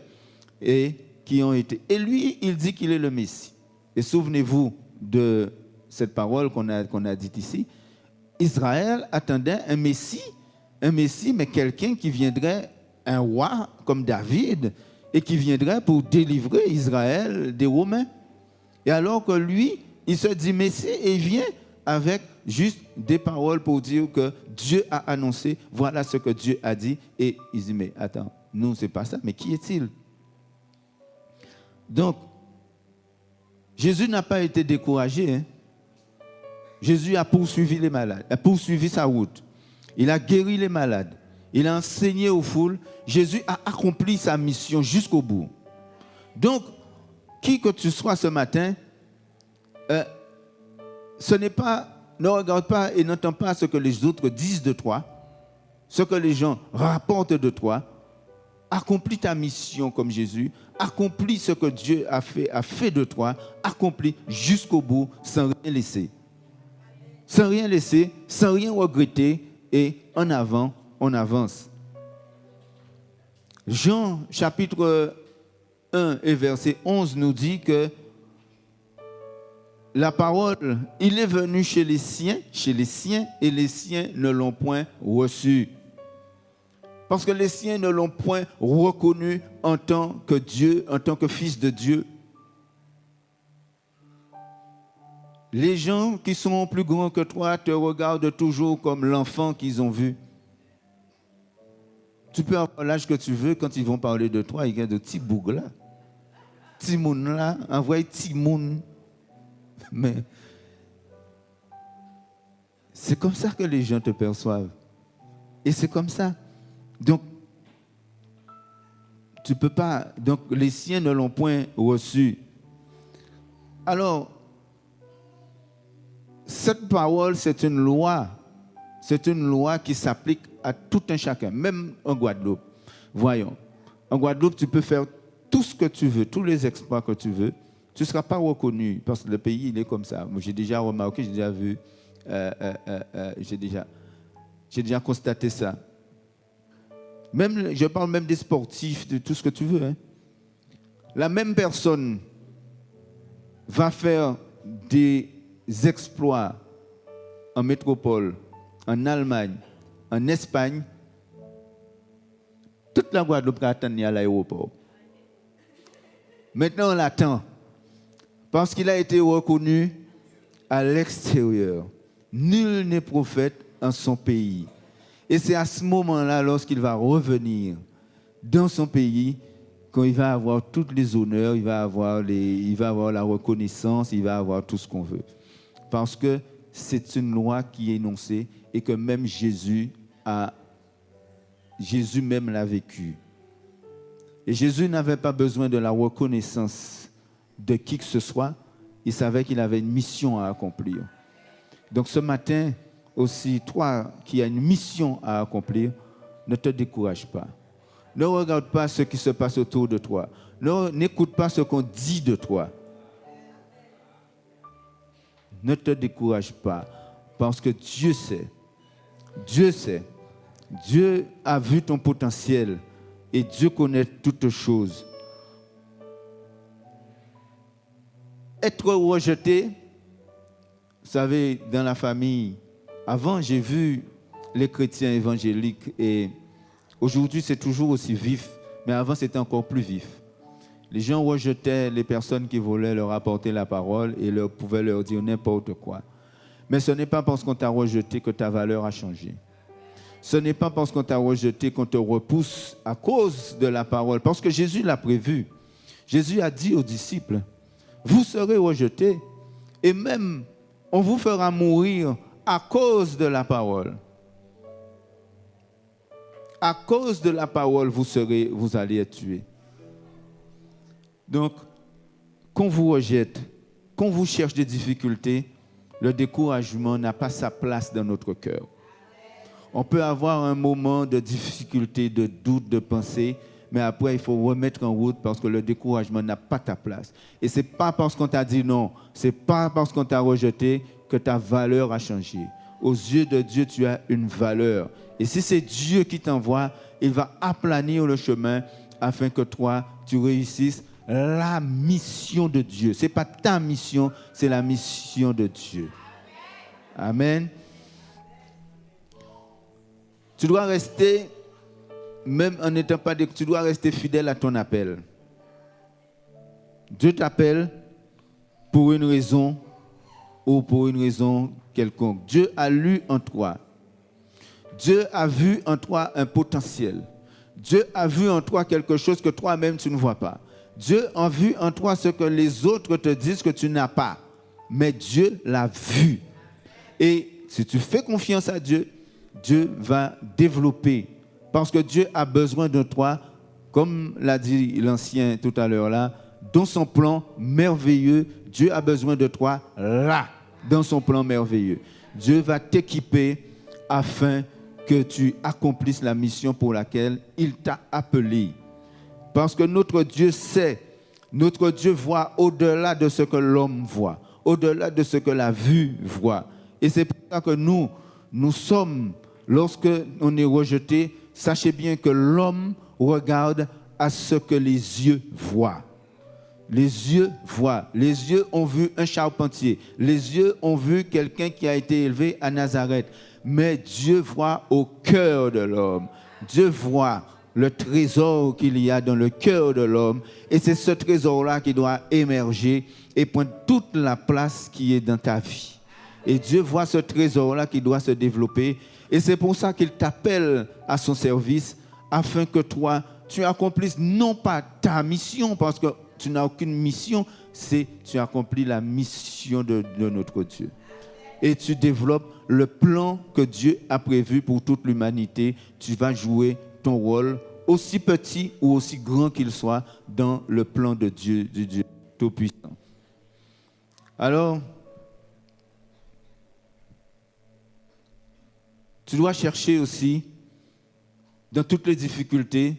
et qui ont été. Et lui, il dit qu'il est le Messie. Et souvenez-vous de cette parole qu'on a dite ici. Israël attendait un Messie, mais quelqu'un qui viendrait un roi comme David et qui viendrait pour délivrer Israël des Romains. Et alors que lui, il se dit Messie et il vient avec juste des paroles pour dire que Dieu a annoncé, voilà ce que Dieu a dit. Et il dit, mais attends, non, c'est pas ça, mais qui est-il? Donc, Jésus n'a pas été découragé. Hein? Jésus a poursuivi les malades, a poursuivi sa route. Il a guéri les malades. Il a enseigné aux foules. Jésus a accompli sa mission jusqu'au bout. Donc, qui que tu sois ce matin, ne regarde pas et n'entends pas ce que les autres disent de toi, ce que les gens rapportent de toi. Accomplis ta mission comme Jésus, accomplis ce que Dieu a fait de toi, accomplis jusqu'au bout sans rien laisser. Sans rien laisser, sans rien regretter, et en avant, on avance. Jean chapitre 1 et verset 11 nous dit que la parole, il est venu chez les siens, et les siens ne l'ont point reçu. Parce que les siens ne l'ont point reconnu en tant que Dieu, en tant que fils de Dieu. Les gens qui sont plus grands que toi te regardent toujours comme l'enfant qu'ils ont vu. Tu peux avoir l'âge que tu veux, quand ils vont parler de toi, il y a de petits bougs là. Petits moun là, envoyez petits moun. Mais c'est comme ça que les gens te perçoivent. Et c'est comme ça. Donc, tu peux pas. Donc, les siens ne l'ont point reçu. Alors, cette parole, c'est une loi. C'est une loi qui s'applique à tout un chacun, même en Guadeloupe. Voyons. En Guadeloupe, tu peux faire tout ce que tu veux, tous les exploits que tu veux. Tu ne seras pas reconnu parce que le pays, il est comme ça. Moi, j'ai déjà remarqué, j'ai déjà vu, j'ai déjà constaté ça. Même, je parle même des sportifs, de tout ce que tu veux. Hein. La même personne va faire des exploits en métropole, en Allemagne, en Espagne. Toute la Guadeloupe va attendre à l'aéroport. Maintenant, on l'attend. Parce qu'il a été reconnu à l'extérieur. Nul n'est prophète en son pays. Et c'est à ce moment-là, lorsqu'il va revenir dans son pays, quand il va avoir tous les honneurs, il va avoir la reconnaissance, il va avoir tout ce qu'on veut. Parce que c'est une loi qui est énoncée et que même Jésus même l'a vécu. Et Jésus n'avait pas besoin de la reconnaissance de qui que ce soit. Il savait qu'il avait une mission à accomplir. Donc ce matin, aussi, toi qui as une mission à accomplir, ne te décourage pas. Ne regarde pas ce qui se passe autour de toi. N'écoute pas ce qu'on dit de toi. Ne te décourage pas, parce que Dieu sait. Dieu sait. Dieu a vu ton potentiel et Dieu connaît toutes choses. Être rejeté, vous savez, dans la famille, avant j'ai vu les chrétiens évangéliques et aujourd'hui c'est toujours aussi vif, mais avant c'était encore plus vif. Les gens rejetaient les personnes qui voulaient leur apporter la parole et pouvaient leur dire n'importe quoi. Mais ce n'est pas parce qu'on t'a rejeté que ta valeur a changé. Ce n'est pas parce qu'on t'a rejeté qu'on te repousse à cause de la parole. Parce que Jésus l'a prévu. Jésus a dit aux disciples, vous serez rejetés et même on vous fera mourir à cause de la parole. À cause de la parole, vous allez être tués. Donc, qu'on vous rejette, qu'on vous cherche des difficultés, le découragement n'a pas sa place dans notre cœur. On peut avoir un moment de difficulté, de doute, de pensée, mais après, il faut remettre en route parce que le découragement n'a pas ta place. Et ce n'est pas parce qu'on t'a dit non, ce n'est pas parce qu'on t'a rejeté que ta valeur a changé. Aux yeux de Dieu, tu as une valeur. Et si c'est Dieu qui t'envoie, il va aplanir le chemin afin que toi, tu réussisses la mission de Dieu. Ce n'est pas ta mission, c'est la mission de Dieu. Amen. Tu dois rester même en n'étant pas découvert, tu dois rester fidèle à ton appel. Dieu t'appelle pour une raison ou pour une raison quelconque. Dieu a lu en toi. Dieu a vu en toi un potentiel. Dieu a vu en toi quelque chose que toi-même tu ne vois pas. Dieu a vu en toi ce que les autres te disent que tu n'as pas. Mais Dieu l'a vu. Et si tu fais confiance à Dieu, Dieu va développer. Parce que Dieu a besoin de toi, comme l'a dit l'ancien tout à l'heure là, dans son plan merveilleux, Dieu a besoin de toi là, dans son plan merveilleux. Dieu va t'équiper afin que tu accomplisses la mission pour laquelle il t'a appelé. Parce que notre Dieu sait, notre Dieu voit au-delà de ce que l'homme voit, au-delà de ce que la vue voit. Et c'est pour ça que nous sommes, lorsque on est rejeté, sachez bien que l'homme regarde à ce que les yeux voient. Les yeux voient. Les yeux ont vu un charpentier. Les yeux ont vu quelqu'un qui a été élevé à Nazareth. Mais Dieu voit au cœur de l'homme. Dieu voit le trésor qu'il y a dans le cœur de l'homme. Et c'est ce trésor-là qui doit émerger et prendre toute la place qui est dans ta vie. Et Dieu voit ce trésor-là qui doit se développer. Et c'est pour ça qu'il t'appelle à son service afin que toi, tu accomplisses non pas ta mission, parce que tu n'as aucune mission, c'est tu accomplis la mission de notre Dieu. Et tu développes le plan que Dieu a prévu pour toute l'humanité. Tu vas jouer ton rôle, aussi petit ou aussi grand qu'il soit, dans le plan de Dieu, du Dieu Tout-Puissant. Alors, tu dois chercher aussi, dans toutes les difficultés,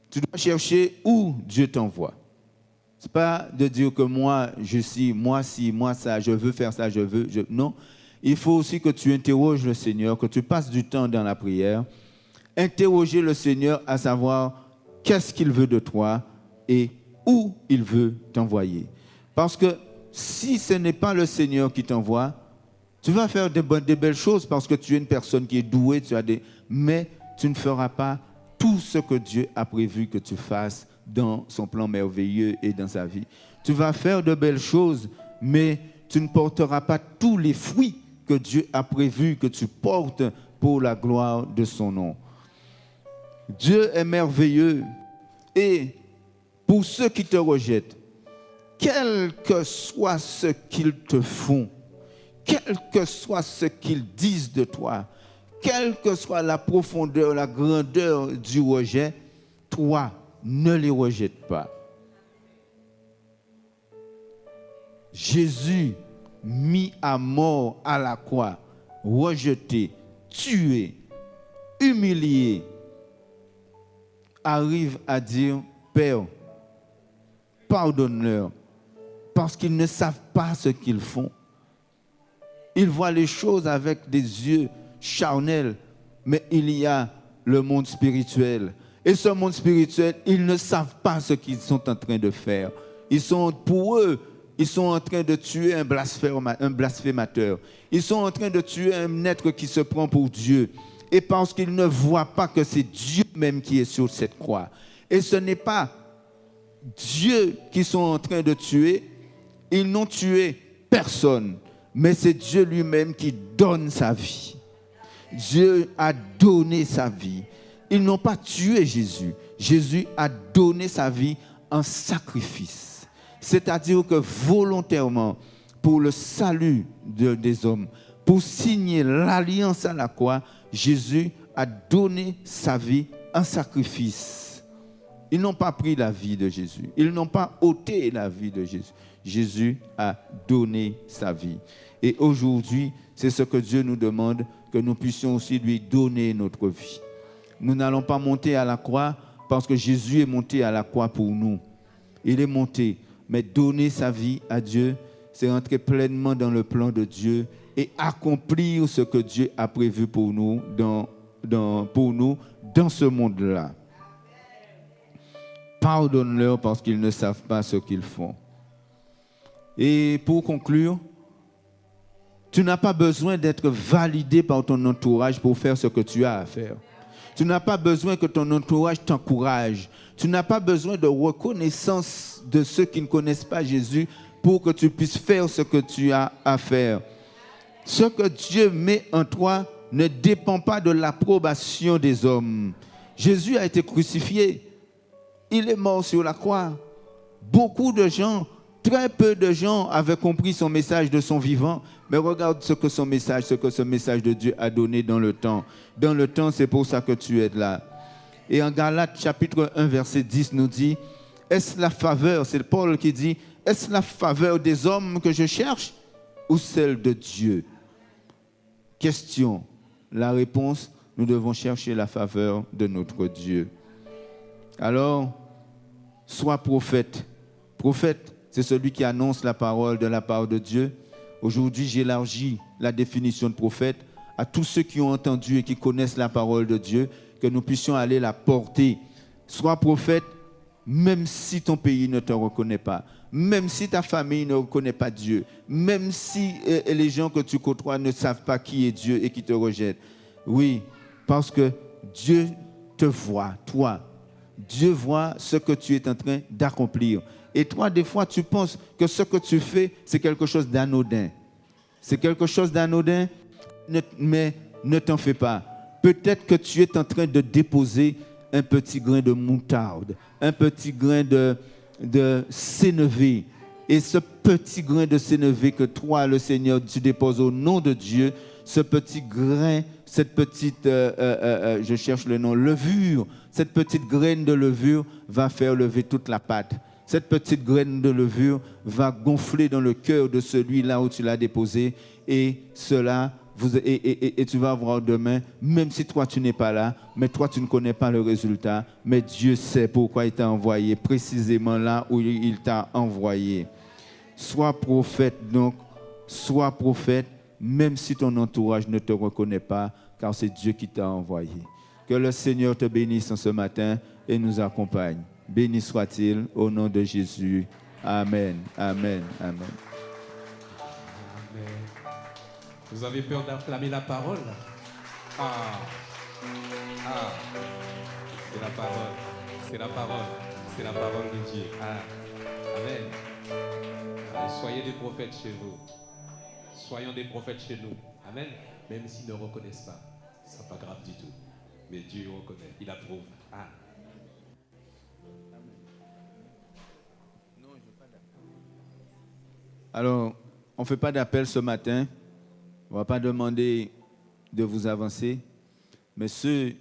tu dois chercher où Dieu t'envoie. Ce n'est pas de dire que moi, je suis, moi ça, je veux faire ça, non. Il faut aussi que tu interroges le Seigneur, que tu passes du temps dans la prière. Interroger le Seigneur à savoir qu'est-ce qu'il veut de toi et où il veut t'envoyer. Parce que si ce n'est pas le Seigneur qui t'envoie, tu vas faire des belles choses parce que tu es une personne qui est douée, mais tu ne feras pas tout ce que Dieu a prévu que tu fasses dans son plan merveilleux et dans sa vie. Tu vas faire de belles choses, mais tu ne porteras pas tous les fruits que Dieu a prévu que tu portes pour la gloire de son nom. Dieu est merveilleux et pour ceux qui te rejettent, quel que soit ce qu'ils te font, quel que soit ce qu'ils disent de toi, quelle que soit la profondeur, la grandeur du rejet, toi, ne les rejette pas. Jésus, mis à mort à la croix, rejeté, tué, humilié, arrive à dire, Père, pardonne-leur, parce qu'ils ne savent pas ce qu'ils font. Ils voient les choses avec des yeux charnels, mais il y a le monde spirituel. Et ce monde spirituel, ils ne savent pas ce qu'ils sont en train de faire. Pour eux, ils sont en train de tuer un blasphémateur. Ils sont en train de tuer un être qui se prend pour Dieu. Et parce qu'ils ne voient pas que c'est Dieu même qui est sur cette croix. Et ce n'est pas Dieu qu'ils sont en train de tuer. Ils n'ont tué personne. Mais c'est Dieu lui-même qui donne sa vie. Dieu a donné sa vie. Ils n'ont pas tué Jésus. Jésus a donné sa vie en sacrifice. C'est-à-dire que volontairement, pour le salut des hommes, pour signer l'alliance à la croix, Jésus a donné sa vie en sacrifice. Ils n'ont pas pris la vie de Jésus. Ils n'ont pas ôté la vie de Jésus. Jésus a donné sa vie. Et aujourd'hui, c'est ce que Dieu nous demande, que nous puissions aussi lui donner notre vie. Nous n'allons pas monter à la croix parce que Jésus est monté à la croix pour nous. Il est monté. Mais donner sa vie à Dieu, c'est entrer pleinement dans le plan de Dieu et accomplir ce que Dieu a prévu pour nous dans ce monde-là. Pardonne-leur parce qu'ils ne savent pas ce qu'ils font. Et pour conclure, tu n'as pas besoin d'être validé par ton entourage pour faire ce que tu as à faire. Tu n'as pas besoin que ton entourage t'encourage. Tu n'as pas besoin de reconnaissance de ceux qui ne connaissent pas Jésus pour que tu puisses faire ce que tu as à faire. Ce que Dieu met en toi ne dépend pas de l'approbation des hommes. Jésus a été crucifié. Il est mort sur la croix. Beaucoup de gens, très peu de gens avaient compris son message de son vivant. Mais regarde ce que ce message de Dieu a donné dans le temps. Dans le temps, c'est pour ça que tu es là. Et en Galates chapitre 1, verset 10 nous dit, est-ce la faveur, c'est Paul qui dit, est-ce la faveur des hommes que je cherche ou celle de Dieu? Question. La réponse, nous devons chercher la faveur de notre Dieu. Alors, sois prophète. Prophète, c'est celui qui annonce la parole de la part de Dieu. Aujourd'hui, j'élargis la définition de prophète à tous ceux qui ont entendu et qui connaissent la parole de Dieu, que nous puissions aller la porter. Sois prophète, même si ton pays ne te reconnaît pas, même si ta famille ne reconnaît pas Dieu, même si les gens que tu côtoies ne savent pas qui est Dieu et qui te rejettent. Oui, parce que Dieu te voit, toi. Dieu voit ce que tu es en train d'accomplir. Et toi, des fois, tu penses que ce que tu fais, c'est quelque chose d'anodin. C'est quelque chose d'anodin, mais ne t'en fais pas. Peut-être que tu es en train de déposer un petit grain de moutarde, un petit grain de sénévé. Et ce petit grain de sénévé que toi, le Seigneur, tu déposes au nom de Dieu, ce petit grain, cette petite, je cherche le nom, levure, cette petite graine de levure va faire lever toute la pâte. Cette petite graine de levure va gonfler dans le cœur de celui-là où tu l'as déposé et tu vas voir demain, même si toi tu n'es pas là, mais toi tu ne connais pas le résultat, mais Dieu sait pourquoi il t'a envoyé précisément là où il t'a envoyé. Sois prophète donc, sois prophète, même si ton entourage ne te reconnaît pas, car c'est Dieu qui t'a envoyé. Que le Seigneur te bénisse en ce matin et nous accompagne. Béni soit-il au nom de Jésus. Amen, amen, amen. Amen. Vous avez peur d'acclamer la parole? Ah, c'est la parole, c'est la parole, c'est la parole de Dieu. Ah, amen. Soyez des prophètes chez vous. Soyons des prophètes chez nous. Amen. Même s'ils ne reconnaissent pas, ce n'est pas grave du tout. Mais Dieu reconnaît, il approuve. Ah. Alors, on ne fait pas d'appel ce matin. On ne va pas demander de vous avancer. Mais ceux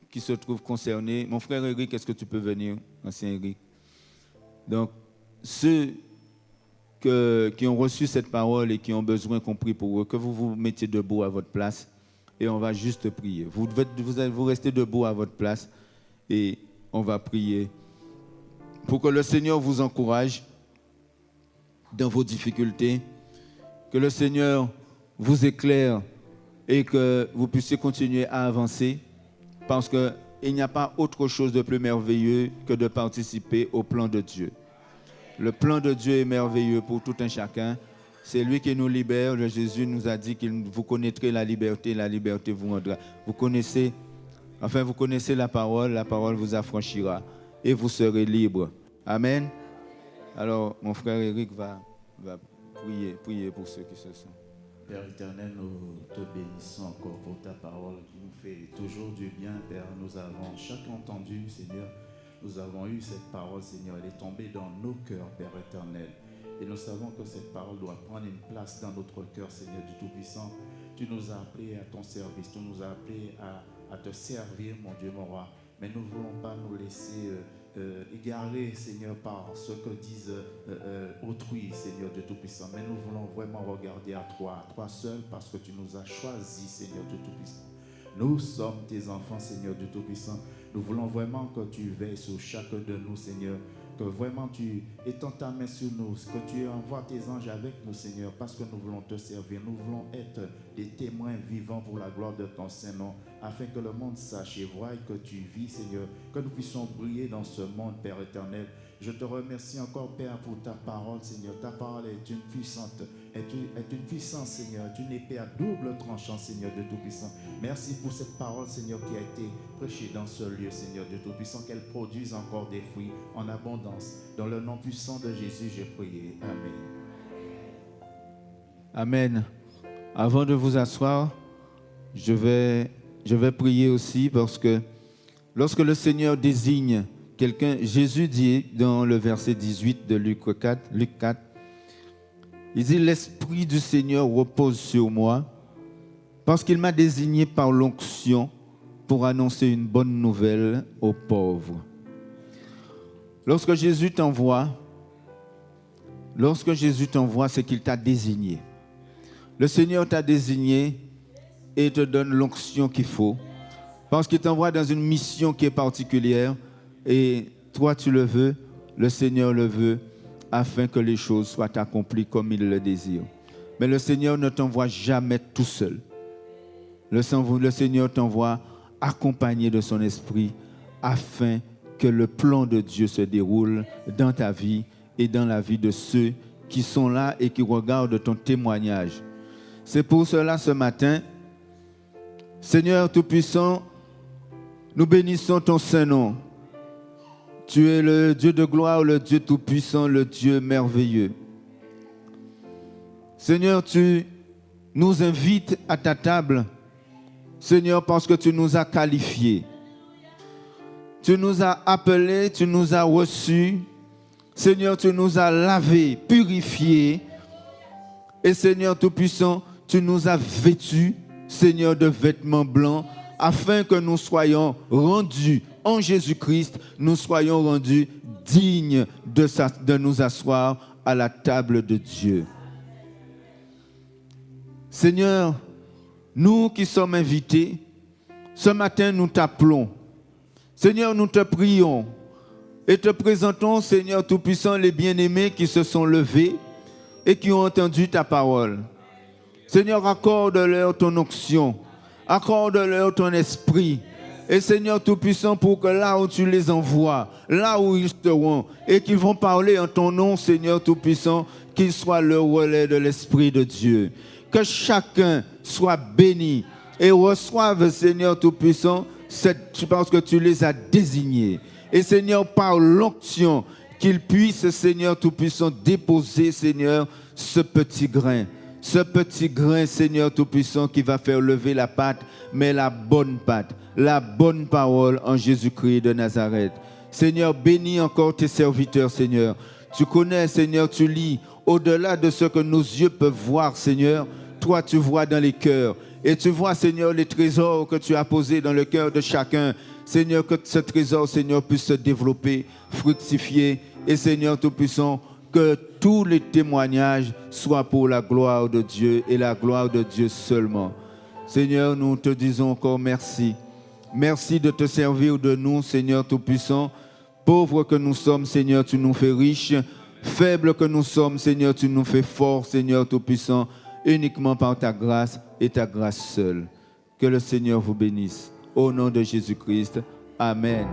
qui se trouvent concernés, mon frère Eric, est-ce que tu peux venir, ancien Eric? Donc, ceux qui ont reçu cette parole et qui ont besoin qu'on prie pour eux, que vous vous mettiez debout à votre place et on va juste prier. Vous restez debout à votre place et on va prier pour que le Seigneur vous encourage dans vos difficultés, que le Seigneur vous éclaire et que vous puissiez continuer à avancer parce qu'il n'y a pas autre chose de plus merveilleux que de participer au plan de Dieu. Le plan de Dieu est merveilleux pour tout un chacun. C'est lui qui nous libère. Jésus nous a dit qu'il vous connaîtrez la liberté vous rendra. Vous connaissez la parole vous affranchira et vous serez libre. Amen. Alors, mon frère Eric va prier pour ceux qui se sont. Père éternel, nous te bénissons encore pour ta parole qui nous fait toujours du bien, Père. Nous avons chacun entendu, Seigneur, nous avons eu cette parole, Seigneur. Elle est tombée dans nos cœurs, Père éternel. Et nous savons que cette parole doit prendre une place dans notre cœur, Seigneur du Tout-Puissant. Tu nous as appelés à ton service, tu nous as appelés à te servir, mon Dieu, mon roi. Mais nous ne voulons pas nous laisser égarés, Seigneur, par ce que disent autrui, Seigneur de Tout-Puissant. Mais nous voulons vraiment regarder à toi seul, parce que tu nous as choisis, Seigneur de Tout-Puissant. Nous sommes tes enfants, Seigneur de Tout-Puissant. Nous voulons vraiment que tu veilles sur chacun de nous, Seigneur. Que vraiment tu étends ta main sur nous, que tu envoies tes anges avec nous, Seigneur, parce que nous voulons te servir. Nous voulons être des témoins vivants pour la gloire de ton Saint-Nom, afin que le monde sache et voie que tu vis, Seigneur, que nous puissions briller dans ce monde, Père éternel, Je te remercie encore, Père, pour ta parole, Seigneur. Ta parole est une puissante, est une puissance, Seigneur, est une épée à double tranchant, Seigneur de Tout-Puissant. Merci pour cette parole, Seigneur, qui a été prêchée dans ce lieu, Seigneur de Tout-Puissant, qu'elle produise encore des fruits en abondance. Dans le nom puissant de Jésus, j'ai prié. Amen. Amen. Avant de vous asseoir, je vais prier aussi parce que lorsque le Seigneur désigne quelqu'un, Jésus dit dans le verset 18 de Luc 4, il dit « L'Esprit du Seigneur repose sur moi parce qu'il m'a désigné par l'onction pour annoncer une bonne nouvelle aux pauvres. » Lorsque Jésus t'envoie, c'est qu'il t'a désigné. Le Seigneur t'a désigné et te donne l'onction qu'il faut parce qu'il t'envoie dans une mission qui est particulière. Et toi, tu le veux, le Seigneur le veut, afin que les choses soient accomplies comme il le désire. Mais le Seigneur ne t'envoie jamais tout seul. Le Seigneur t'envoie accompagné de son esprit, afin que le plan de Dieu se déroule dans ta vie et dans la vie de ceux qui sont là et qui regardent ton témoignage. C'est pour cela, ce matin, Seigneur Tout-Puissant, nous bénissons ton Saint-Nom. Tu es le Dieu de gloire, le Dieu tout-puissant, le Dieu merveilleux. Seigneur, tu nous invites à ta table, Seigneur, parce que tu nous as qualifiés. Tu nous as appelés, tu nous as reçus. Seigneur, tu nous as lavés, purifiés. Et Seigneur tout-puissant, tu nous as vêtus, Seigneur, de vêtements blancs, afin que nous soyons rendus en Jésus-Christ, nous soyons rendus dignes de nous asseoir à la table de Dieu. Seigneur, nous qui sommes invités, ce matin nous t'appelons. Seigneur, nous te prions et te présentons, Seigneur Tout-Puissant, les bien-aimés qui se sont levés et qui ont entendu ta parole. Seigneur, accorde-leur ton onction, accorde-leur ton esprit. Et Seigneur Tout-Puissant, pour que là où tu les envoies, là où ils seront, et qu'ils vont parler en ton nom, Seigneur Tout-Puissant, qu'ils soient le relais de l'Esprit de Dieu. Que chacun soit béni et reçoive, Seigneur Tout-Puissant, parce que tu les as désignés. Et Seigneur, par l'onction, qu'ils puissent, Seigneur Tout-Puissant, déposer, Seigneur, ce petit grain, Seigneur Tout-Puissant, qui va faire lever la pâte, mais la bonne pâte, la bonne parole en Jésus-Christ de Nazareth. Seigneur, bénis encore tes serviteurs, Seigneur. Tu connais, Seigneur, tu lis au-delà de ce que nos yeux peuvent voir, Seigneur. Toi, tu vois dans les cœurs. Et tu vois, Seigneur, les trésors que tu as posés dans le cœur de chacun. Seigneur, que ce trésor, Seigneur, puisse se développer, fructifier. Et Seigneur Tout-Puissant, que tous les témoignages soient pour la gloire de Dieu et la gloire de Dieu seulement. Seigneur, nous te disons encore merci. Merci de te servir de nous, Seigneur Tout-Puissant. Pauvres que nous sommes, Seigneur, tu nous fais riches. Faibles que nous sommes, Seigneur, tu nous fais forts, Seigneur Tout-Puissant, uniquement par ta grâce et ta grâce seule. Que le Seigneur vous bénisse. Au nom de Jésus-Christ. Amen.